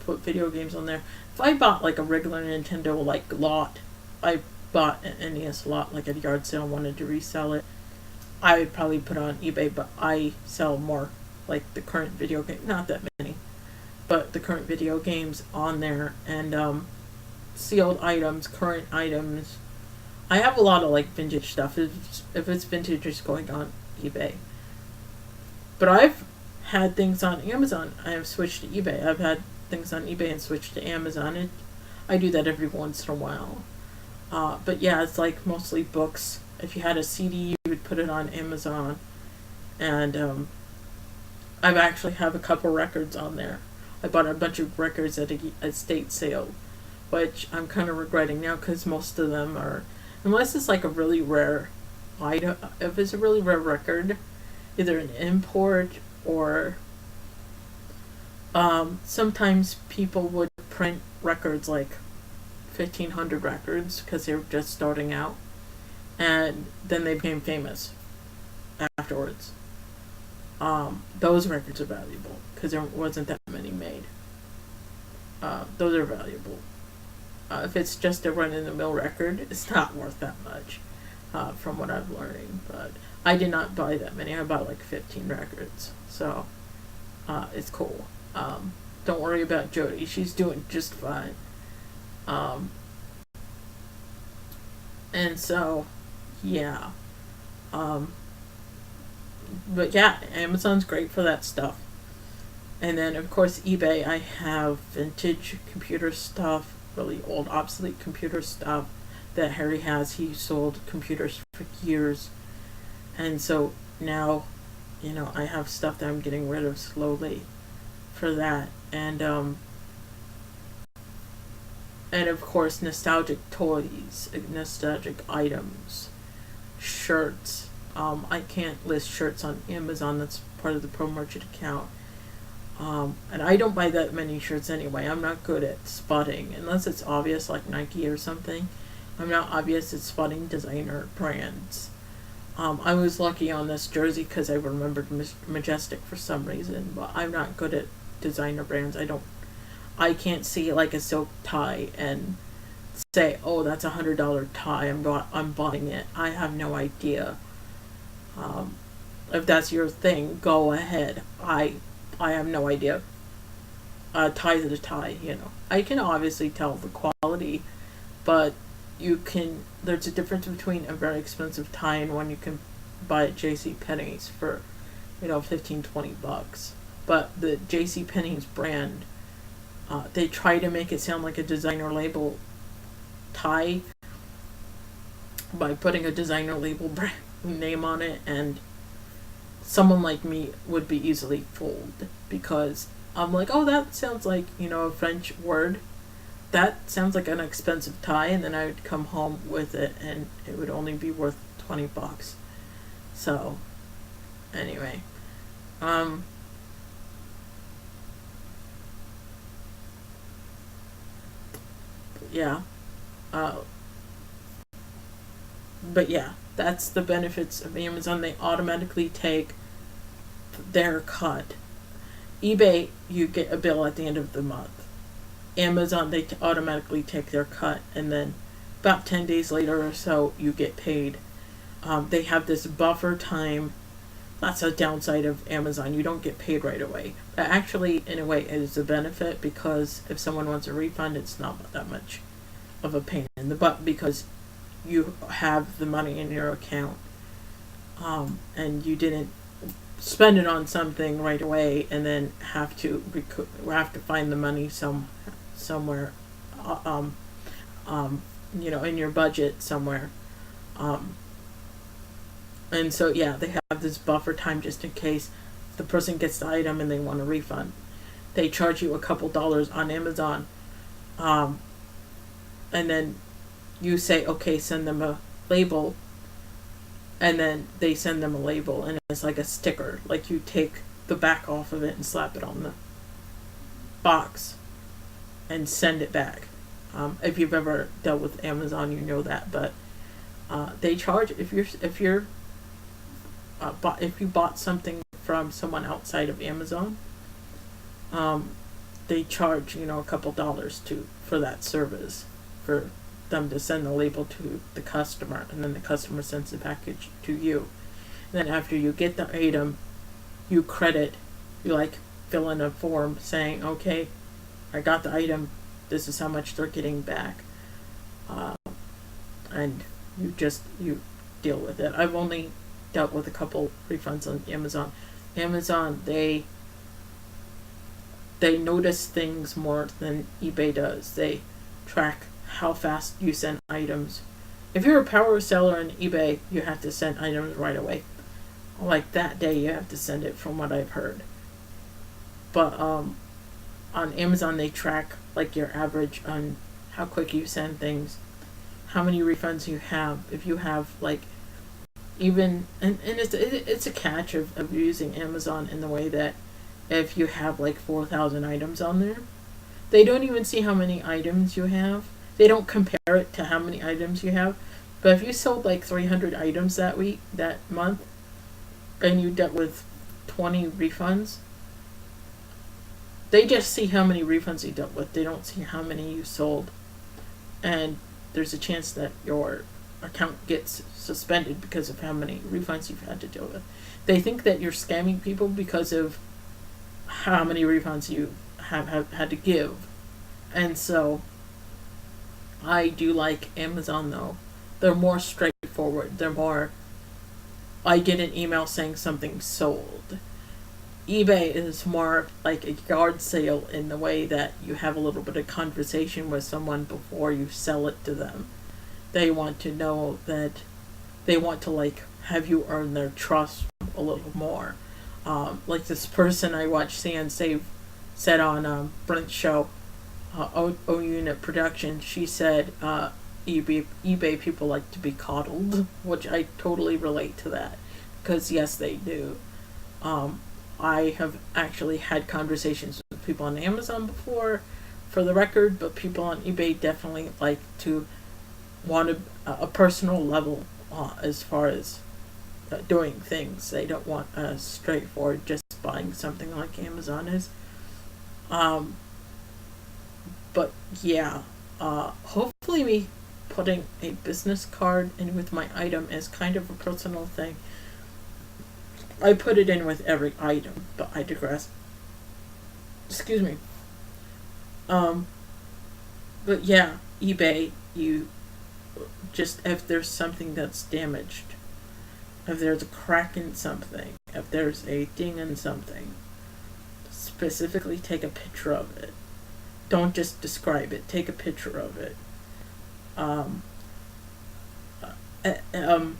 put video games on there. If I bought like a regular Nintendo like lot, I bought an NES lot like at a yard sale and wanted to resell it, I would probably put it on eBay, but I sell more like the current video game, not that many, but the current video games on there. And sealed items, current items. I have a lot of like vintage stuff. If it's vintage, it's going on eBay. But I've had things on Amazon. I have switched to eBay. I've had things on eBay and switched to Amazon. I do that every once in a while. But yeah, it's like mostly books. If you had a CD, you would put it on Amazon. And I've actually have a couple records on there. I bought a bunch of records at a estate sale, which I'm kind of regretting now because most of them are, unless it's like a really rare item, if it's a really rare record, either an import or sometimes people would print records like 1,500 records because they were just starting out, and then they became famous afterwards. Those records are valuable because there wasn't that many made. Those are valuable. If it's just a run-in-the-mill record, it's not worth that much, from what I'm learning. But I did not buy that many. I bought like 15 records. So, it's cool. Don't worry about Jody. She's doing just fine. And so, yeah. But yeah, Amazon's great for that stuff. And then, of course, eBay, I have vintage computer stuff, really old, obsolete computer stuff that Harry has. He sold computers for years. And so now, I have stuff that I'm getting rid of slowly for that. And of course, nostalgic toys, nostalgic items, shirts. I can't list shirts on Amazon. That's part of the Pro Merchant account. And I don't buy that many shirts anyway. I'm not good at spotting, unless it's obvious, like Nike or something. I'm not obvious at spotting designer brands. I was lucky on this jersey because I remembered Majestic for some reason, but I'm not good at designer brands. I can't see like a silk tie and say, oh, that's $100 tie. I'm buying it. I have no idea. If that's your thing, go ahead. I have no idea. Tie is a tie, I can obviously tell the quality, but there's a difference between a very expensive tie and one you can buy at JCPenney's for, $15-20. But the JCPenney's brand, they try to make it sound like a designer label tie by putting a designer label brand name on it, and someone like me would be easily fooled because I'm like, oh, that sounds like, a French word. That sounds like an expensive tie, and then I would come home with it and it would only be worth $20. So, anyway. Yeah. But yeah, that's the benefits of Amazon. They automatically take their cut. eBay, you get a bill at the end of the month. Amazon, they automatically take their cut, and then about 10 days later or so, you get paid. They have this buffer time. That's a downside of Amazon. You don't get paid right away. But actually, in a way, it is a benefit because if someone wants a refund, it's not that much of a pain in the butt because you have the money in your account, and you didn't spend it on something right away and then have to find the money somewhere, in your budget somewhere. And so, yeah, they have this buffer time just in case the person gets the item and they want a refund. They charge you a couple dollars on Amazon, and then you say, okay, send them a label, and then they send them a label, and it's like a sticker. Like you take the back off of it and slap it on the box and send it back. If you've ever dealt with Amazon, you know that. But they charge if you bought something from someone outside of Amazon, they charge a couple dollars for that service, for them to send the label to the customer, and then the customer sends the package to you. And then after you get the item, you fill in a form saying, okay, I got the item, this is how much they're getting back, and you deal with it. I've only dealt with a couple refunds on Amazon. They notice things more than eBay does. They track how fast you send items. If you're a power seller on eBay, you have to send items right away. Like that day, you have to send it, from what I've heard. But on Amazon, they track like your average on how quick you send things, how many refunds you have. If you have like even and it's a catch of using Amazon in the way that if you have like 4,000 items on there, they don't even see how many items you have. They don't compare it to how many items you have. But if you sold like 300 items that month, and you dealt with 20 refunds, they just see how many refunds you dealt with. They don't see how many you sold. And there's a chance that your account gets suspended because of how many refunds you've had to deal with. They think that you're scamming people because of how many refunds you have had to give. And so I do like Amazon, though. They're more straightforward. I get an email saying something sold. eBay is more like a yard sale in the way that you have a little bit of conversation with someone before you sell it to them. They want to know that they want to have you earn their trust a little more. Like this person I watched San Save said on Brent's show, O Unit Production, she said eBay people like to be coddled, which I totally relate to that, because yes, they do. I have actually had conversations with people on Amazon before, for the record, but people on eBay definitely like to want a personal level as far as doing things. They don't want straightforward just buying something like Amazon is. But yeah, hopefully me putting a business card in with my item is kind of a personal thing. I put it in with every item, but I digress. Excuse me. But yeah, eBay, you just, if there's something that's damaged, if there's a crack in something, if there's a ding in something, specifically take a picture of it. Don't just describe it. Take a picture of it.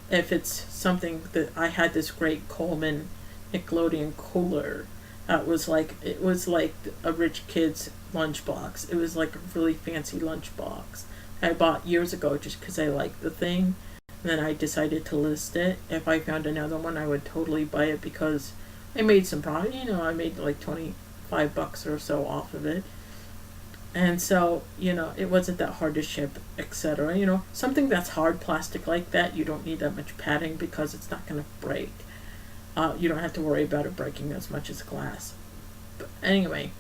If it's something that I had this great Coleman Nickelodeon cooler, it was like a rich kid's lunchbox. It was like a really fancy lunchbox I bought years ago just because I liked the thing. And then I decided to list it. If I found another one, I would totally buy it because I made some profit. I made like $25 or so off of it. And so, it wasn't that hard to ship, etc. Something that's hard plastic like that, you don't need that much padding because it's not going to break. You don't have to worry about it breaking as much as glass. But anyway,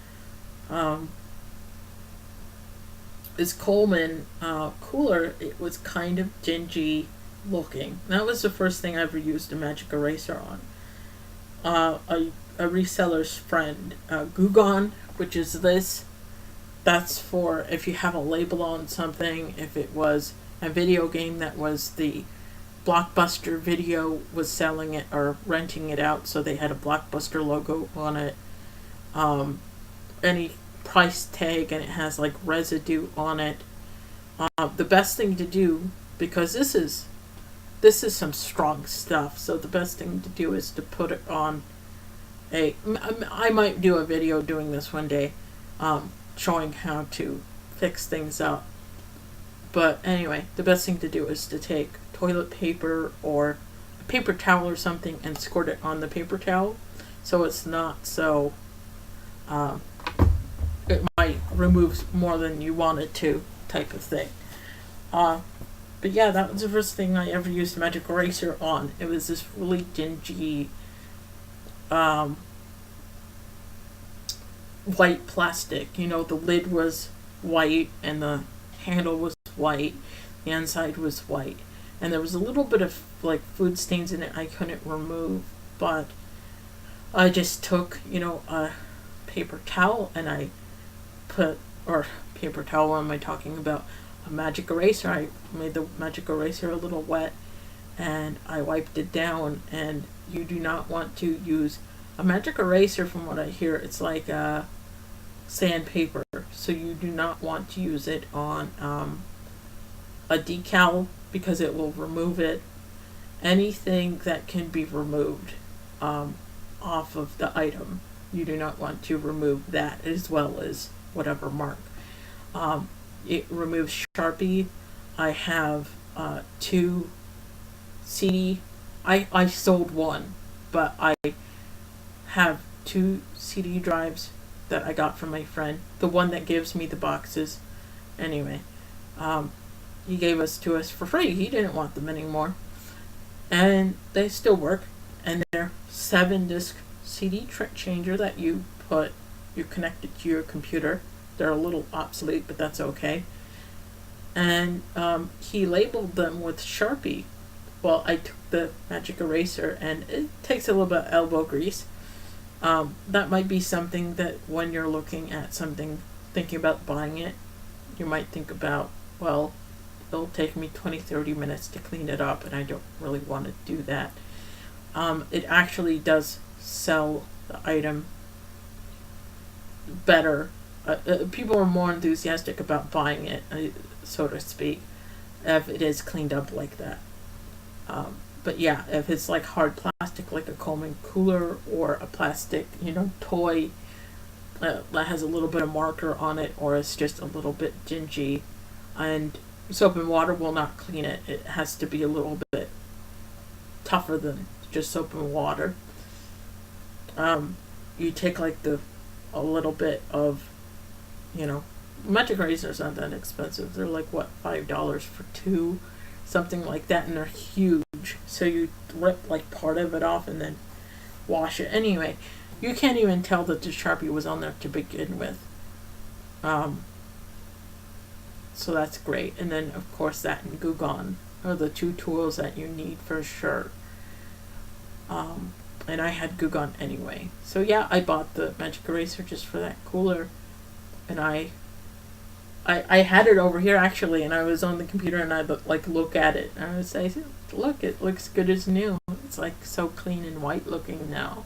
this Coleman cooler, it was kind of dingy looking. That was the first thing I ever used a magic eraser on. A reseller's friend, Gugon, which is this. That's for if you have a label on something. If it was a video game that was the Blockbuster Video was selling it or renting it out, so they had a Blockbuster logo on it. Any price tag, and it has like residue on it. The best thing to do, because this is some strong stuff, so the best thing to do is to put it on I might do a video doing this one day, showing how to fix things up. But anyway, the best thing to do is to take toilet paper or a paper towel or something and squirt it on the paper towel, so it's not so um, it might remove more than you want it to, type of thing. Uh, but yeah, that was the first thing I ever used magic eraser on. It was this really dingy um, white plastic. You know, the lid was white and the handle was white. The inside was white, and there was a little bit of like food stains in it I couldn't remove, but I just took, a paper towel and I put, or paper towel, what am I talking about? A magic eraser. I made the magic eraser a little wet and I wiped it down. And you do not want to use a magic eraser, from what I hear, it's like sandpaper. So you do not want to use it on a decal because it will remove it. Anything that can be removed off of the item, you do not want to remove that, as well as whatever mark. It removes Sharpie. I have 2 CD. I sold one, but I have 2 CD drives that I got from my friend. The one that gives me the boxes. Anyway, he gave to us for free. He didn't want them anymore. And they still work. And they're 7-disc CD changer that you connect it to your computer. They're a little obsolete, but that's okay. And he labeled them with Sharpie. Well, I took the magic eraser, and it takes a little bit of elbow grease. That might be something that when you're looking at something, thinking about buying it, you might think about, well, it'll take me 20-30 minutes to clean it up, and I don't really want to do that. It actually does sell the item better. People are more enthusiastic about buying it, so to speak, if it is cleaned up like that. But yeah, if it's like hard plastic, like a Coleman cooler, or a plastic, toy that has a little bit of marker on it, or it's just a little bit dingy, and soap and water will not clean it. It has to be a little bit tougher than just soap and water. You take like a little bit of, magic erasers aren't that expensive. They're like $5 for 2, something like that, and they're huge. So you rip like part of it off and then wash it. Anyway, you can't even tell that the Sharpie was on there to begin with. So that's great. And then of course that and Goo Gone are the 2 tools that you need for sure. And I had Goo Gone anyway. So yeah, I bought the magic eraser just for that cooler. And I had it over here actually, and I was on the computer and I'd look at it. And I would say, look, it looks good as new. It's like so clean and white looking now.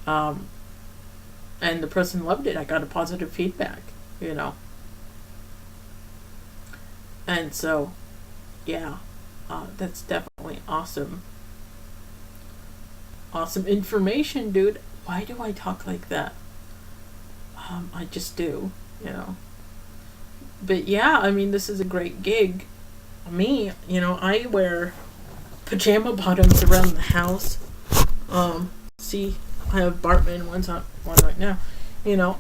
And the person loved it. I got a positive feedback, And so, yeah, that's definitely awesome. Awesome information, dude. Why do I talk like that? I just do, But yeah, I mean, this is a great gig. Me, I wear pajama bottoms around the house. See, I have Bartman, one's on one right now.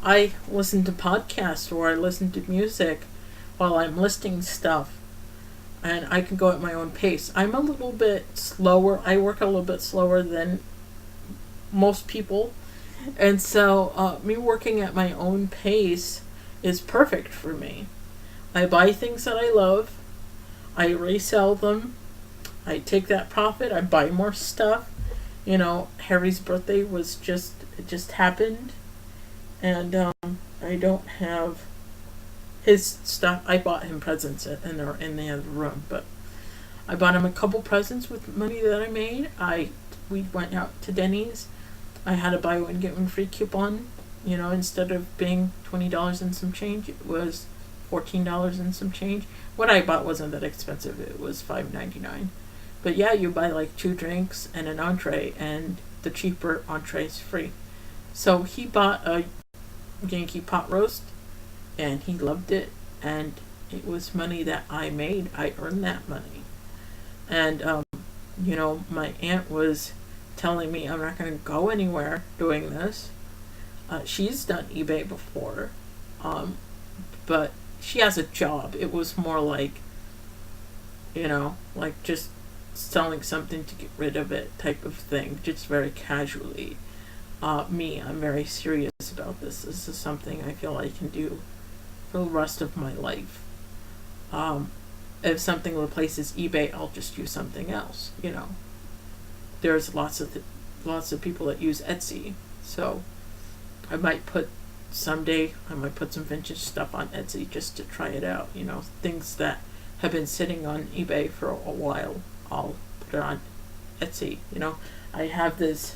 I listen to podcasts or I listen to music while I'm listing stuff. And I can go at my own pace. I'm a little bit slower. I work a little bit slower than most people. And so me working at my own pace is perfect for me. I buy things that I love. I resell them. I take that profit. I buy more stuff. Harry's birthday it just happened. And I don't have his stuff. I bought him presents and they're in the other room. But I bought him a couple presents with money that I made. We went out to Denny's. I had a buy one get one free coupon. Instead of being $20 and some change, it was $14 and some change. What I bought wasn't that expensive. It was $5.99. But yeah, you buy like 2 drinks and an entree, and the cheaper entree is free. So he bought a Yankee pot roast, and he loved it, and it was money that I made. I earned that money. And My aunt was telling me I'm not going to go anywhere doing this. She's done eBay before, but she has a job. It was more like, like just selling something to get rid of it type of thing, just very casually. I'm very serious about this. This is something I feel I can do for the rest of my life. If something replaces eBay, I'll just use something else. There's lots of people that use Etsy, so I might put some vintage stuff on Etsy just to try it out. Things that have been sitting on eBay for a while, I'll put it on Etsy. I have this.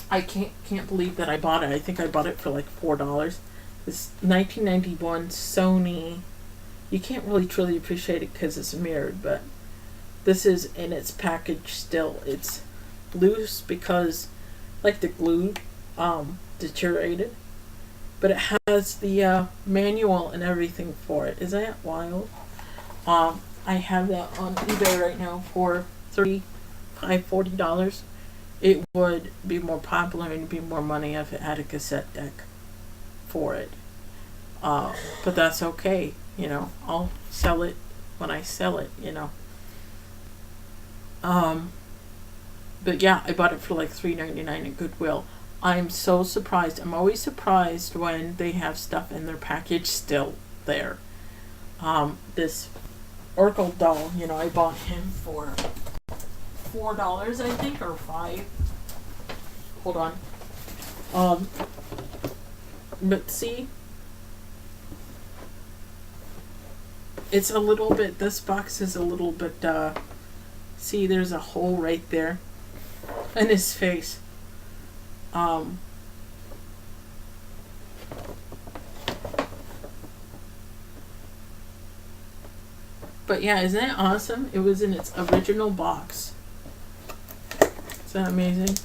I can't believe that I bought it. I think I bought it for like $4. This 1991 Sony. You can't really truly appreciate it because it's mirrored, but this is in its package still. It's loose because like the glue deteriorated, but it has the manual and everything for it. Isn't that wild? I have that on eBay right now for $40. It would be more popular and be more money if it had a cassette deck for it. But that's okay. I'll sell it when I sell it. But yeah, I bought it for like $3.99 at Goodwill. I'm so surprised. I'm always surprised when they have stuff in their package still there. This Urkel doll, I bought him for $4, I think, or $5. Hold on. But see, it's a little bit. This box is a little bit. See, there's a hole right there, in his face. But yeah, isn't that awesome? It was in its original box. Is that amazing?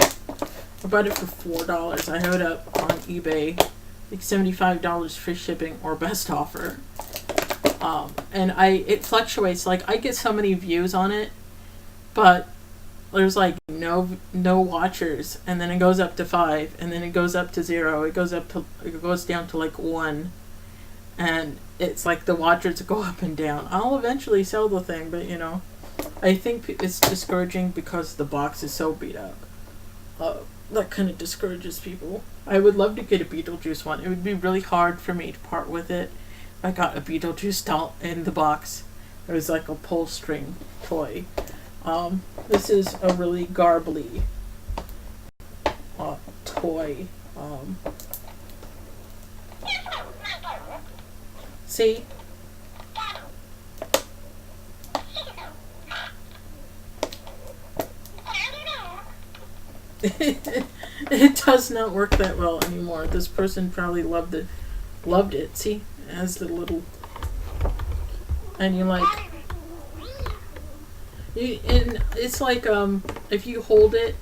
I bought it for $4. I have it up on eBay, like $75 free shipping or best offer. And it fluctuates. Like I get so many views on it, but there's like no watchers, and then it goes up to 5, and then it goes up to 0. It goes down to like 1, and it's like the watchers go up and down. I'll eventually sell the thing, but I think it's discouraging because the box is so beat up. That kind of discourages people. I would love to get a Beetlejuice one. It would be really hard for me to part with it. I got a Beetlejuice doll in the box. It was like a pull string toy. This is a really garbly toy. See? It does not work that well anymore. This person probably loved it. See? It has the little, and and it's like if you hold it,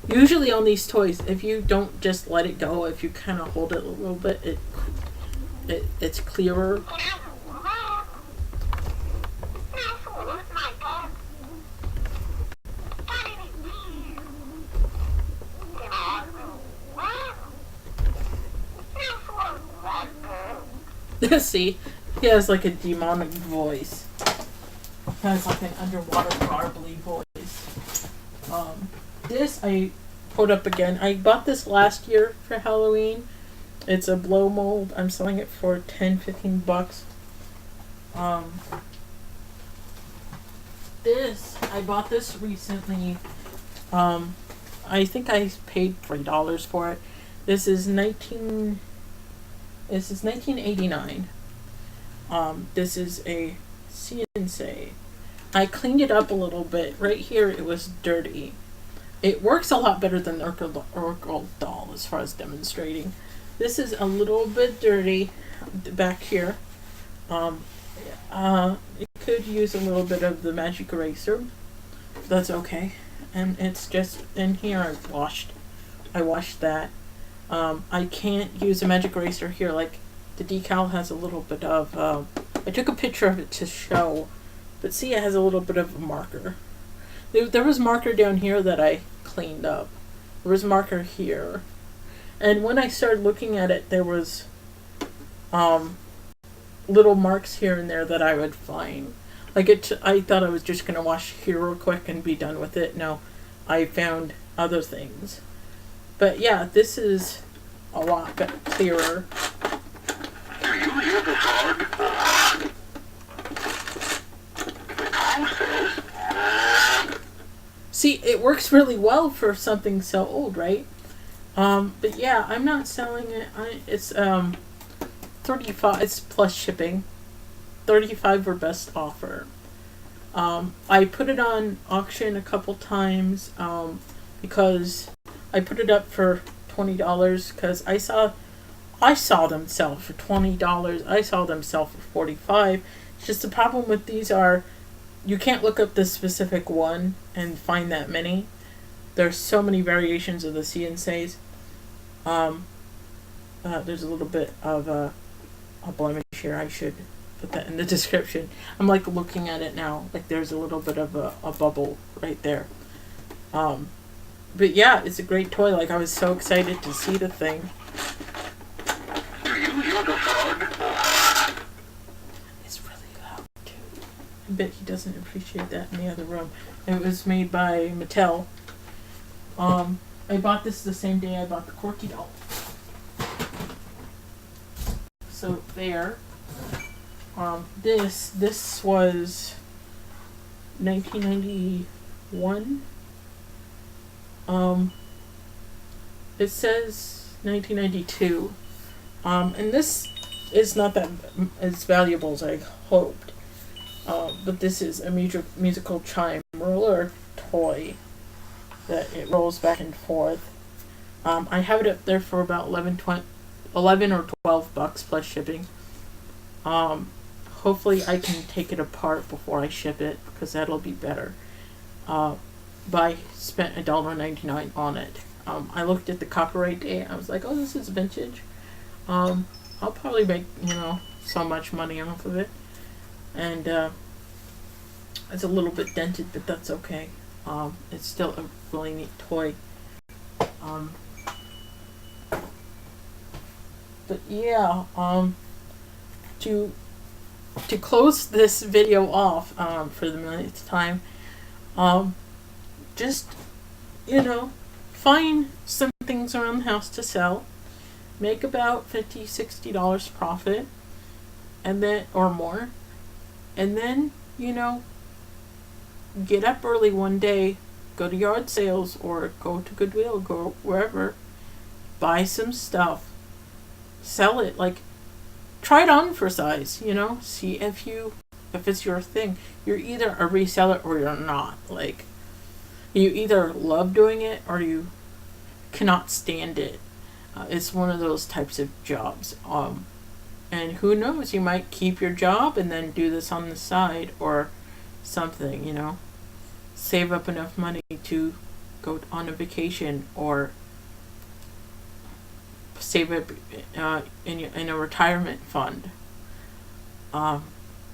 usually on these toys, if you don't just let it go, if you kind of hold it a little bit, it's clearer. See, he has like a demonic voice. He has like an underwater garbly voice. This I put up again. I bought this last year for Halloween. It's a blow mold. I'm selling it for $10-15. I bought this recently. I think I paid $3 for it. This is 1989. This is a CNC. I cleaned it up a little bit. Right here it was dirty. It works a lot better than the Urkel doll as far as demonstrating. This is a little bit dirty back here. It could use a little bit of the magic eraser. That's okay. And it's just in here I washed that. I can't use a magic eraser here. Like the decal has a little bit of I took a picture of it to show, but see, it has a little bit of a marker. There was marker down here that I cleaned up. There was marker here. And when I started looking at it, there was little marks here and there that I would find. Like I thought I was just going to wash here real quick and be done with it. No, I found other things. But yeah, this is a lot clearer. Do you hear the frog? The cow says. See, it works really well for something so old, right? But yeah, I'm not selling it. It's $35. It's plus shipping. $35 for best offer. I put it on auction a couple times because I put it up for $20 because I saw them sell for $20. I saw them sell for $45. It's just the problem with these are you can't look up the specific one and find that many. There's so many variations of the CNCs. There's a little bit of a blemish here. I should put that in the description. I'm like looking at it now. Like there's a little bit of a bubble right there. But yeah, it's a great toy. Like I was so excited to see the thing. Do you hear the frog? It's really loud too. I bet he doesn't appreciate that in the other room. It was made by Mattel. I bought this the same day I bought the Corky doll. So there. This was 1991. It says 1992. And this is not that as valuable as I hoped. But this is a musical chime roller toy that it rolls back and forth. I have it up there for about $11 or $12 plus shipping. Hopefully I can take it apart before I ship it because that'll be better. But I spent $1.99 on it. I looked at the copyright date. I was like, oh, this is vintage. I'll probably make, so much money off of it. And it's a little bit dented, but that's okay. It's still a really neat toy. But yeah, to close this video off for the millionth time, just find some things around the house to sell, make about $50-$60 profit, and then or more, and then get up early one day, go to yard sales or go to Goodwill, go wherever, buy some stuff, sell it, like try it on for size, see if it's your thing. You're either a reseller or you're not. Like you either love doing it or you cannot stand it. It's one of those types of jobs. And who knows, you might keep your job and then do this on the side or something, save up enough money to go on a vacation or save it in a retirement fund.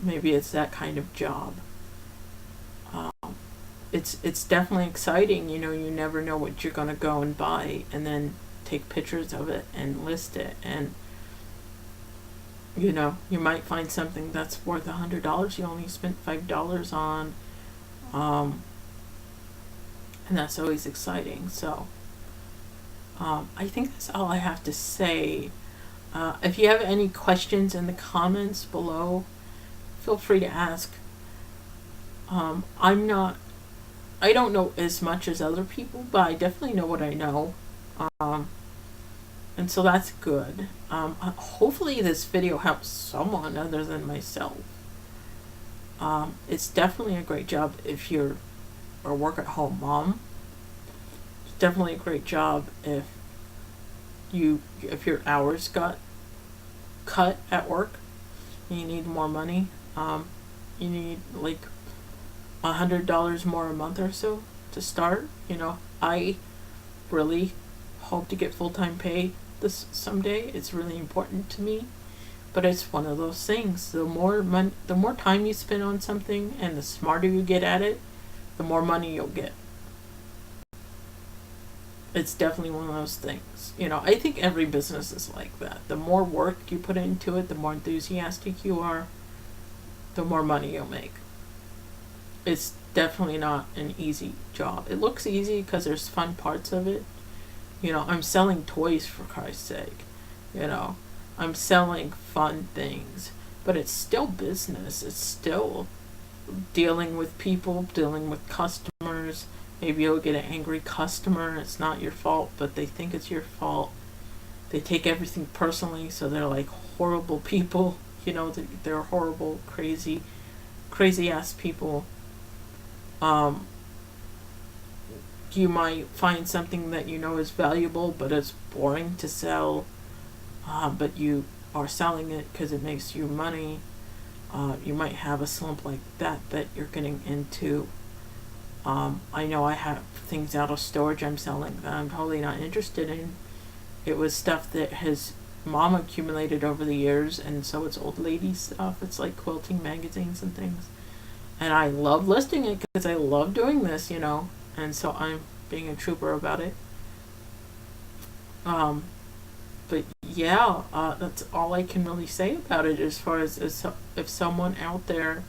Maybe it's that kind of job. It's definitely exciting. You never know what you're going to go and buy and then take pictures of it and list it, and you might find something that's worth $100 you only spent $5 on, and that's always exciting. So I think that's all I have to say. If you have any questions in the comments below, feel free to ask. I don't know as much as other people, but I definitely know what I know. And so that's good. Hopefully this video helps someone other than myself. It's definitely a great job if you're a work-at-home mom. It's definitely a great job if your hours got cut at work and you need more money. You need like $100 more a month or so to start. I really hope to get full-time pay this someday. It's really important to me, but it's one of those things. The more time you spend on something and the smarter you get at it, the more money you'll get. It's definitely one of those things. I think every business is like that. The more work you put into it, the more enthusiastic you are, the more money you'll make. It's definitely not an easy job. It looks easy because there's fun parts of it. I'm selling toys, for Christ's sake. I'm selling fun things. But it's still business. It's still dealing with people, dealing with customers. Maybe you'll get an angry customer. It's not your fault, but they think it's your fault. They take everything personally, so they're like horrible people. They're horrible, crazy ass people. You might find something that is valuable, but it's boring to sell. But you are selling it because it makes you money. You might have a slump like that you're getting into. I know I have things out of storage I'm selling that I'm totally not interested in. It was stuff that his mom accumulated over the years, and so it's old lady stuff. It's like quilting magazines and things. And I love listing it because I love doing this, and so I'm being a trooper about it. But yeah, that's all I can really say about it as far as if someone out there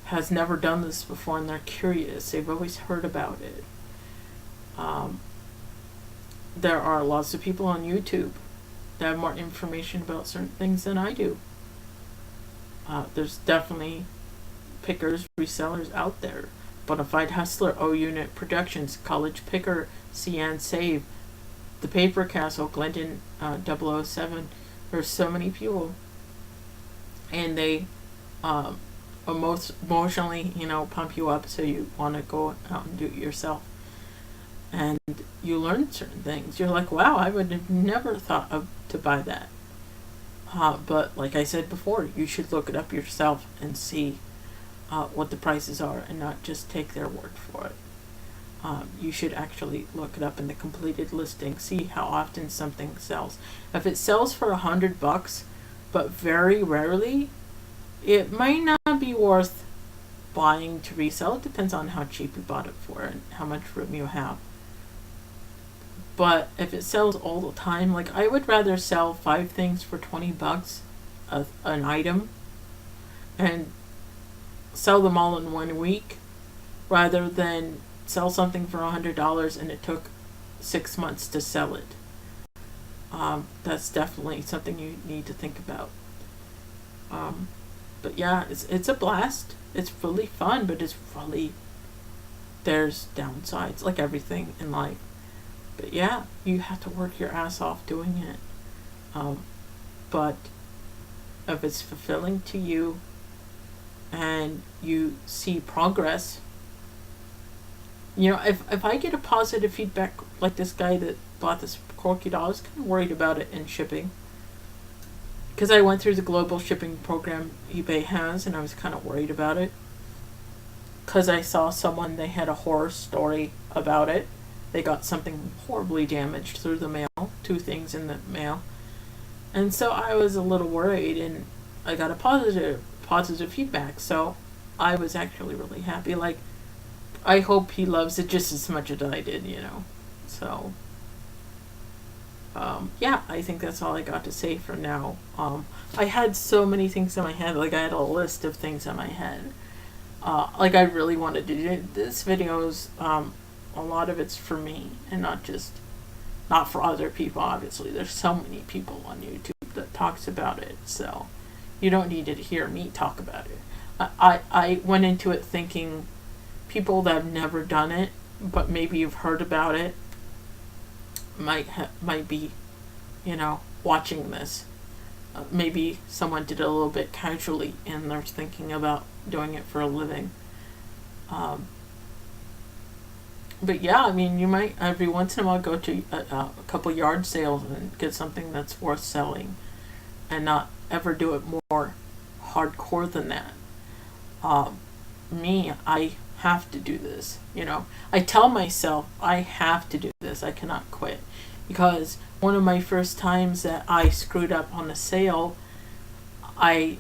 has never done this before and they're curious, they've always heard about it. There are lots of people on YouTube that have more information about certain things than I do. There's definitely pickers, resellers out there. Bonafide Hustler, O Unit Productions, College Picker, CN Save, The Paper Castle, Glendon 007. There's so many people. And they emotionally, pump you up so you want to go out and do it yourself. And you learn certain things. You're like, wow, I would have never thought to buy that. But like I said before, you should look it up yourself and see what the prices are and not just take their word for it. You should actually look it up in the completed listing, see how often something sells. If it sells for $100, but very rarely, it might not be worth buying to resell. It depends on how cheap you bought it for and how much room you have. But if it sells all the time, like I would rather sell 5 things for $20 an item and sell them all in 1 week rather than sell something for $100 and it took 6 months to sell it. That's definitely something you need to think about. But yeah, it's a blast. It's really fun, but there's downsides, like everything in life. But yeah, you have to work your ass off doing it. But if it's fulfilling to you and you see progress, if I get a positive feedback like this guy that bought this corky doll, I was kind of worried about it in shipping. Because I went through the global shipping program eBay has, and I was kind of worried about it. Because I saw they had a horror story about it. They got something horribly damaged through the mail, 2 things in the mail. And so I was a little worried, and I got a positive feedback. So I was actually really happy. Like, I hope he loves it just as much as I did, So, yeah, I think that's all I got to say for now. I had so many things in my head. Like, I had a list of things in my head. Like, I really wanted to do this videos. A lot of it's for me and not for other people. Obviously, there's so many people on YouTube that talks about it, so you don't need to hear me talk about it. I went into it thinking people that have never done it, but maybe you've heard about it, might be, watching this. Maybe someone did it a little bit casually and they're thinking about doing it for a living. But yeah, I mean, you might every once in a while go to a couple yard sales and get something that's worth selling, and not ever do it more hardcore than that. I have to do this. I tell myself I have to do this. I cannot quit, because one of my first times that I screwed up on a sale, I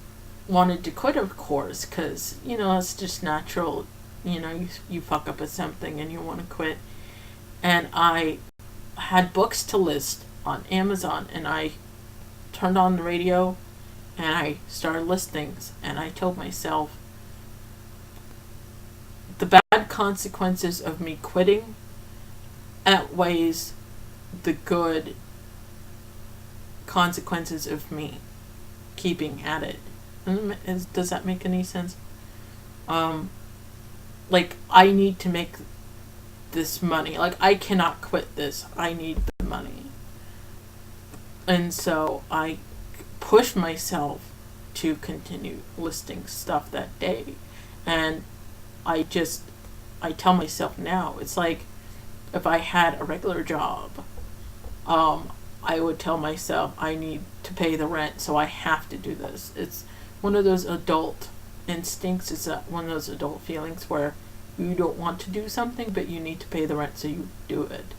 wanted to quit, of course, because it's just natural you fuck up at something and you want to quit. And I had books to list on Amazon, and I turned on the radio and I started listings, and I told myself the bad consequences of me quitting outweighs the good consequences of me keeping at it. Does that make any sense? Like, I need to make this money. Like, I cannot quit this. I need the money. And so I push myself to continue listing stuff that day. And I tell myself now, it's like if I had a regular job, I would tell myself I need to pay the rent, so I have to do this. It's one of those adult instincts. It's one of those adult feelings where you don't want to do something, but you need to pay the rent, so you do it.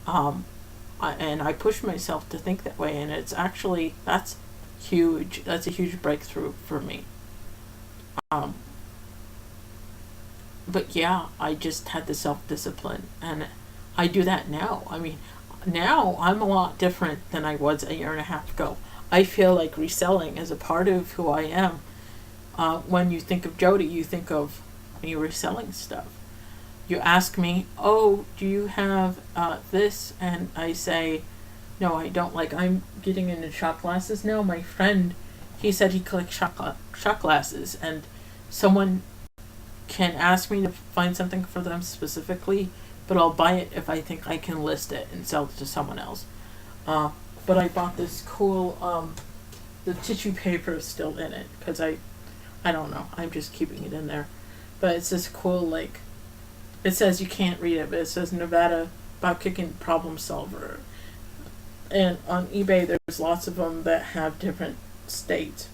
And I push myself to think that way, and it's actually, that's huge. That's a huge breakthrough for me. But yeah, I just had the self-discipline, and I do that now. I mean, now I'm a lot different than I was a year and a half ago. I feel like reselling is a part of who I am. When you think of Jody, you think of me reselling stuff. You ask me, oh, do you have this? And I say, no, I don't. Like, I'm getting into shot glasses now. My friend, he said he collects shot glasses, and someone can ask me to find something for them specifically, but I'll buy it if I think I can list it and sell it to someone else. But I bought this cool, the tissue paper is still in it, because I don't know, I'm just keeping it in there. But it's this cool, like, it says, you can't read it, but it says Nevada about kicking problem solver. And on eBay, there's lots of them that have different states,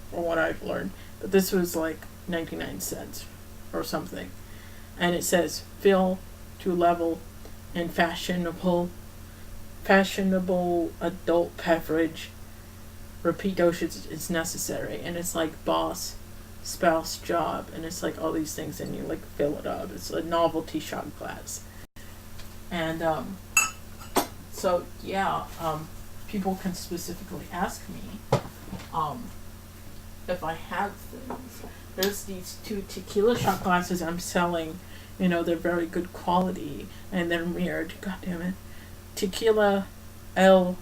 from what I've learned. But this was like 99 cents or something. And it says, fill to level and fashionable adult beverage. Repeat dosage is necessary. And it's like boss, spouse, job, and it's like all these things, and you like fill it up. It's a novelty shot glass. And so yeah, people can specifically ask me if I have things. There's these 2 tequila shot glasses I'm selling. They're very good quality, and they're mirrored. God damn it. Tequila El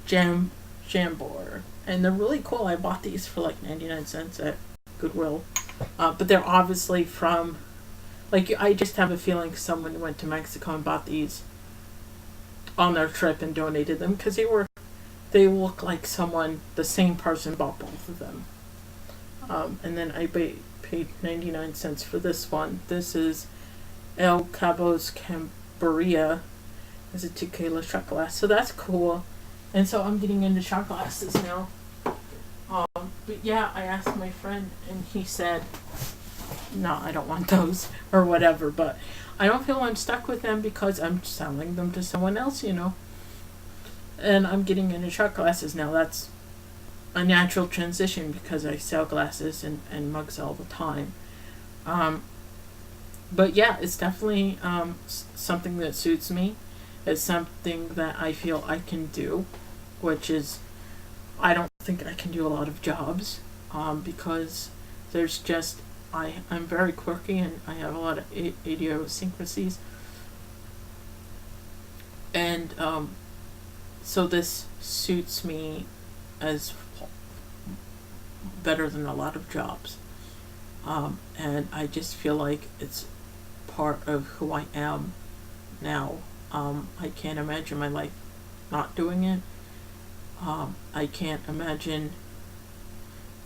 Jambor. And they're really cool. I bought these for like 99 cents at Goodwill. But they're obviously from, like, I just have a feeling someone went to Mexico and bought these on their trip and donated them, because they look like the same person bought both of them. And then I paid 99 cents for this one. This is El Cabos Camboria. It's a tequila shot glass. So that's cool. And so I'm getting into shot glasses now. But yeah, I asked my friend, and he said, no, I don't want those, or whatever. But I don't feel I'm stuck with them, because I'm selling them to someone else, And I'm getting into shot glasses now. That's a natural transition, because I sell glasses and mugs all the time. But yeah, it's definitely something that suits me. It's something that I feel I can do, which is, I don't think I can do a lot of jobs, because there's just, I'm very quirky, and I have a lot of idiosyncrasies. And so this suits me as better than a lot of jobs. And I just feel like it's part of who I am now. I can't imagine my life not doing it. I can't imagine,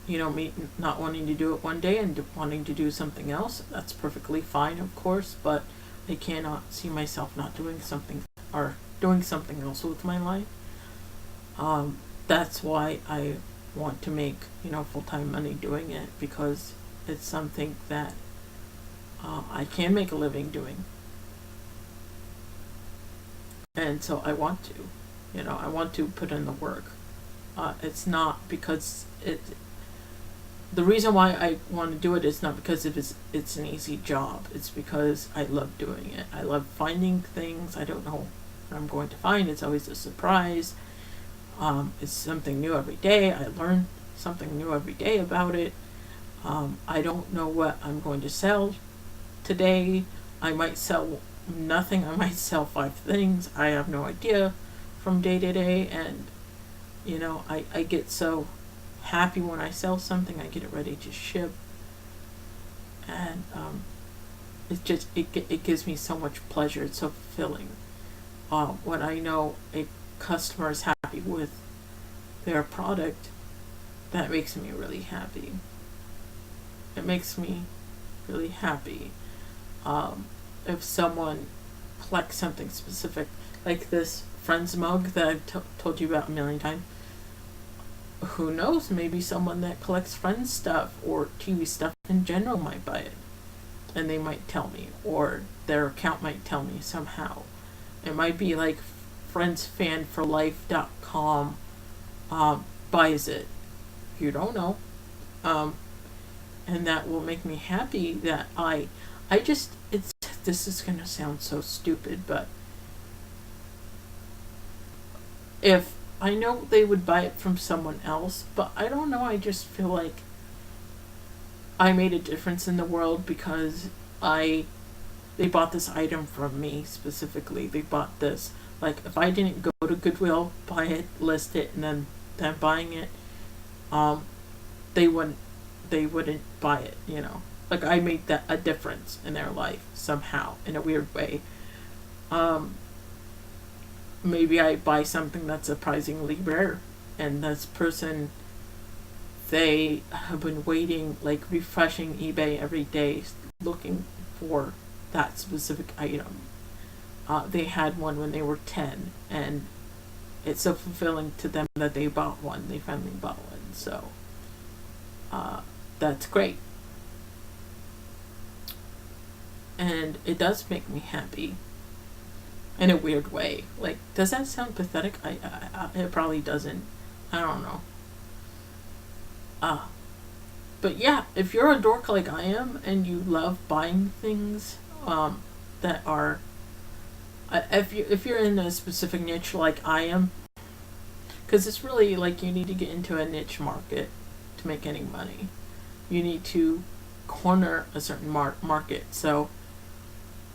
me not wanting to do it one day and wanting to do something else. That's perfectly fine, of course, but I cannot see myself not doing something, or doing something else with my life. That's why I want to make, full-time money doing it, because it's something that I can make a living doing. And so I want to, I want to put in the work. It's not because the reason why I want to do it is not because it's an easy job. It's because I love doing it. I love finding things. I don't know what I'm going to find. It's always a surprise. It's something new every day. I learn something new every day about it. I don't know what I'm going to sell today. I might sell nothing. I might sell 5 things. I have no idea from day to day. And, I get so happy when I sell something. I get it ready to ship. And it gives me so much pleasure. It's so fulfilling. When I know a customer is happy with their product, that makes me really happy. It makes me really happy. If someone collects something specific, like this Friends mug that I've told you about a million times, who knows, maybe someone that collects Friends stuff or TV stuff in general might buy it. And they might tell me, or their account might tell me somehow. It might be like friendsfanforlife.com buys it. You don't know. And that will make me happy that this is going to sound so stupid, but if I know they would buy it from someone else, but I don't know, I just feel like I made a difference in the world because they bought this item from me specifically. They bought this. Like, if I didn't go to Goodwill, buy it, list it, and then them buying it, they wouldn't buy it, Like, I made that a difference in their life somehow, in a weird way. Maybe I buy something that's surprisingly rare, and this person, they have been waiting, like refreshing eBay every day, looking for that specific item. They had one when they were 10, and it's so fulfilling to them that they bought one. They finally bought one, so that's great. And it does make me happy in a weird way. Like, does that sound pathetic? It probably doesn't. I don't know. But yeah, if you're a dork like I am and you love buying things that are, if you're in a specific niche like I am, because it's really like you need to get into a niche market to make any money. You need to corner a certain market. So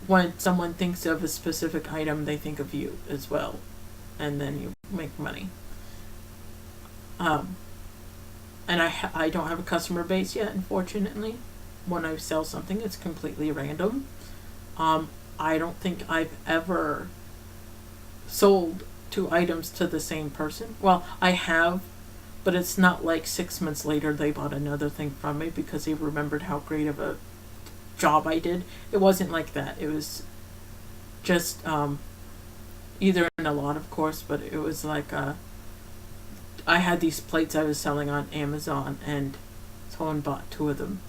when someone thinks of a specific item, they think of you as well, and then you make money. And I don't have a customer base yet, unfortunately. When I sell something, it's completely random. I don't think I've ever sold 2 items to the same person. Well, I have, but it's not like 6 months later they bought another thing from me because they remembered how great of a job I did. It wasn't like that. It was just either in a lot, of course, but it was like I had these plates I was selling on Amazon, and someone bought 2 of them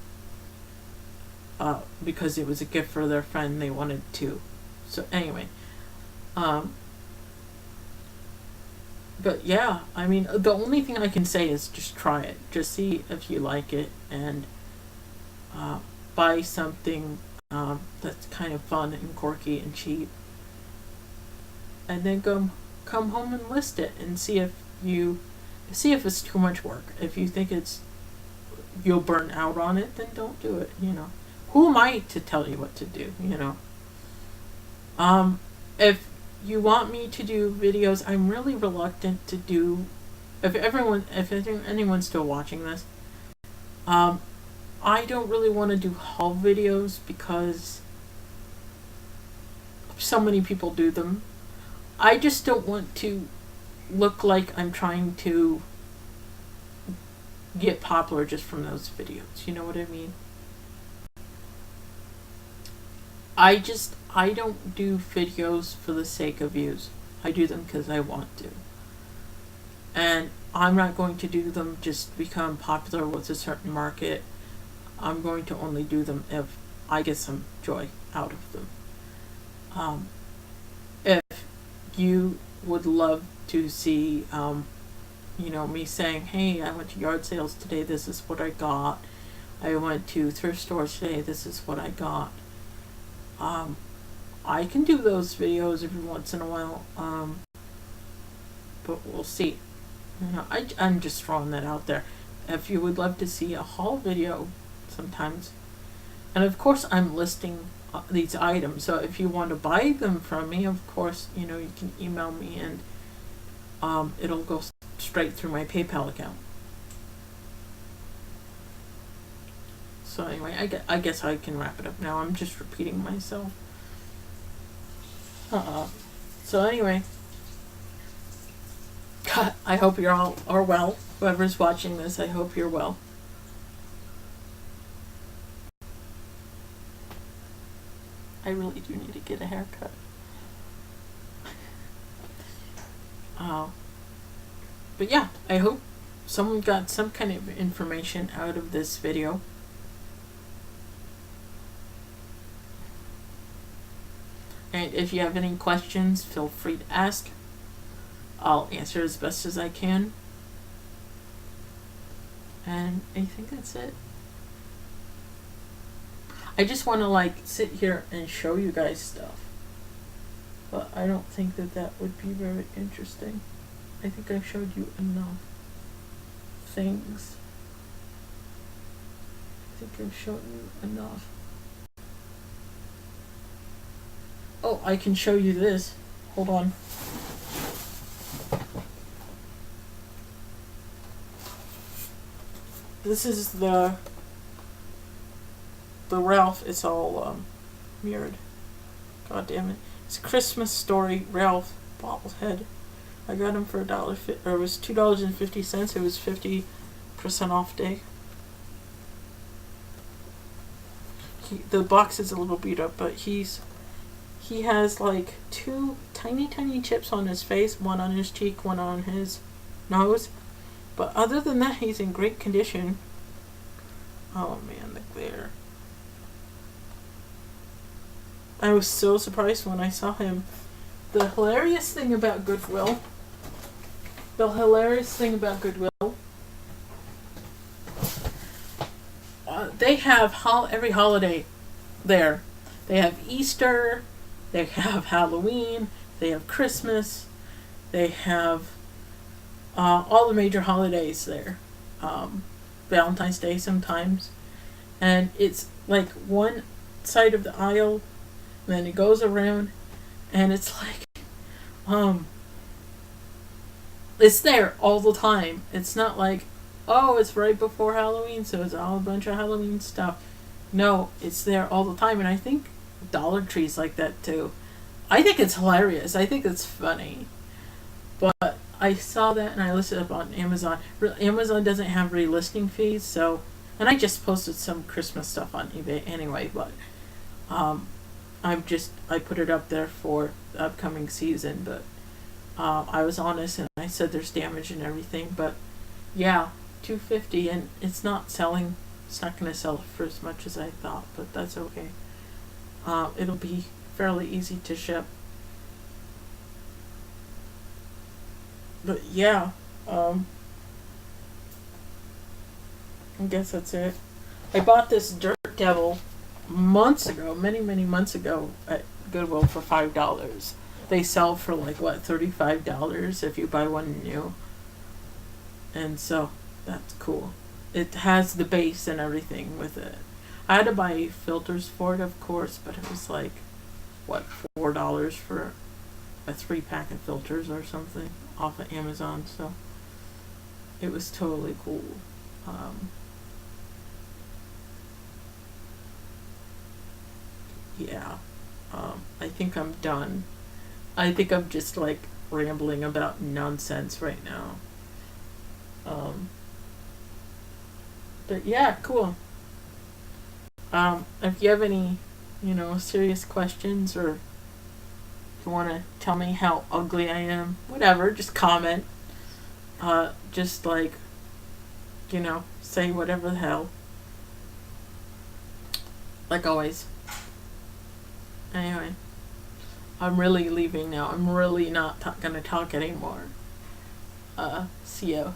because it was a gift for their friend. They wanted 2. So anyway, but yeah, I mean, the only thing I can say is just try it. Just see if you like it, and buy something that's kind of fun and quirky and cheap, and then come home and list it and see if it's too much work. If you think you'll burn out on it, then don't do it. Who am I to tell you what to do? If you want me to do videos, I'm really reluctant to do. If anyone's still watching this, I don't really want to do haul videos because so many people do them. I just don't want to look like I'm trying to get popular just from those videos. You know what I mean? I don't do videos for the sake of views. I do them because I want to. And I'm not going to do them just to become popular with a certain market. I'm going to only do them if I get some joy out of them. If you would love to see me saying, hey, I went to yard sales today, this is what I got. I went to thrift stores today, this is what I got. I can do those videos every once in a while, but we'll see. I'm just throwing that out there. If you would love to see a haul video sometimes, and of course I'm listing these items, so if you want to buy them from me, of course, you can email me and it'll go straight through my PayPal account. So anyway, I guess I can wrap it up now. I'm just repeating myself. So anyway, God, I hope you're all are well. Whoever's watching this, I hope you're well. I really do need to get a haircut. But yeah, I hope someone got some kind of information out of this video. And if you have any questions, feel free to ask. I'll answer as best as I can. And I think that's it. I just want to sit here and show you guys stuff. But I don't think that would be very interesting. I think I've showed you enough things. I think I've shown you enough. Oh, I can show you this. Hold on. This is the Ralph. It's all mirrored. God damn it! It's a Christmas Story Ralph bobblehead. I got him for $1.50, or it was $2.50. It was 50% off day. The box is a little beat up, but he has like 2 tiny chips on his face, one on his cheek, one on his nose. But other than that, he's in great condition. Oh man, the glare. I was so surprised when I saw him. The hilarious thing about Goodwill, they have every holiday there. They have Easter, they have Halloween, they have Christmas, they have all the major holidays there. Valentine's Day sometimes. And it's like one side of the aisle, and then it goes around, and it's like, it's there all the time. It's not like, oh, it's right before Halloween, so it's all a bunch of Halloween stuff. No, it's there all the time, and I think Dollar Tree's like that too. I think it's hilarious. I think it's funny. But I saw that and I listed it up on Amazon. Amazon doesn't have relisting fees, so, and I just posted some Christmas stuff on eBay anyway, but I put it up there for the upcoming season, but I was honest and I said there's damage and everything, but yeah, $2.50, and it's not selling. It's not going to sell for as much as I thought, but that's okay. It'll be fairly easy to ship. But yeah, I guess that's it. I bought this Dirt Devil months ago, many months ago at Goodwill for $5. They sell for $35 if you buy one new. And so that's cool. It has the base and everything with it. I had to buy filters for it, of course, but it was $4 for a 3-pack of filters or something off of Amazon. So it was totally cool. I think I'm done. I think I'm just rambling about nonsense right now. But yeah, cool. If you have any, serious questions, or if you want to tell me how ugly I am, whatever, just comment. Just say whatever the hell. Like always. Anyway, I'm really leaving now. I'm really not gonna talk anymore. CO.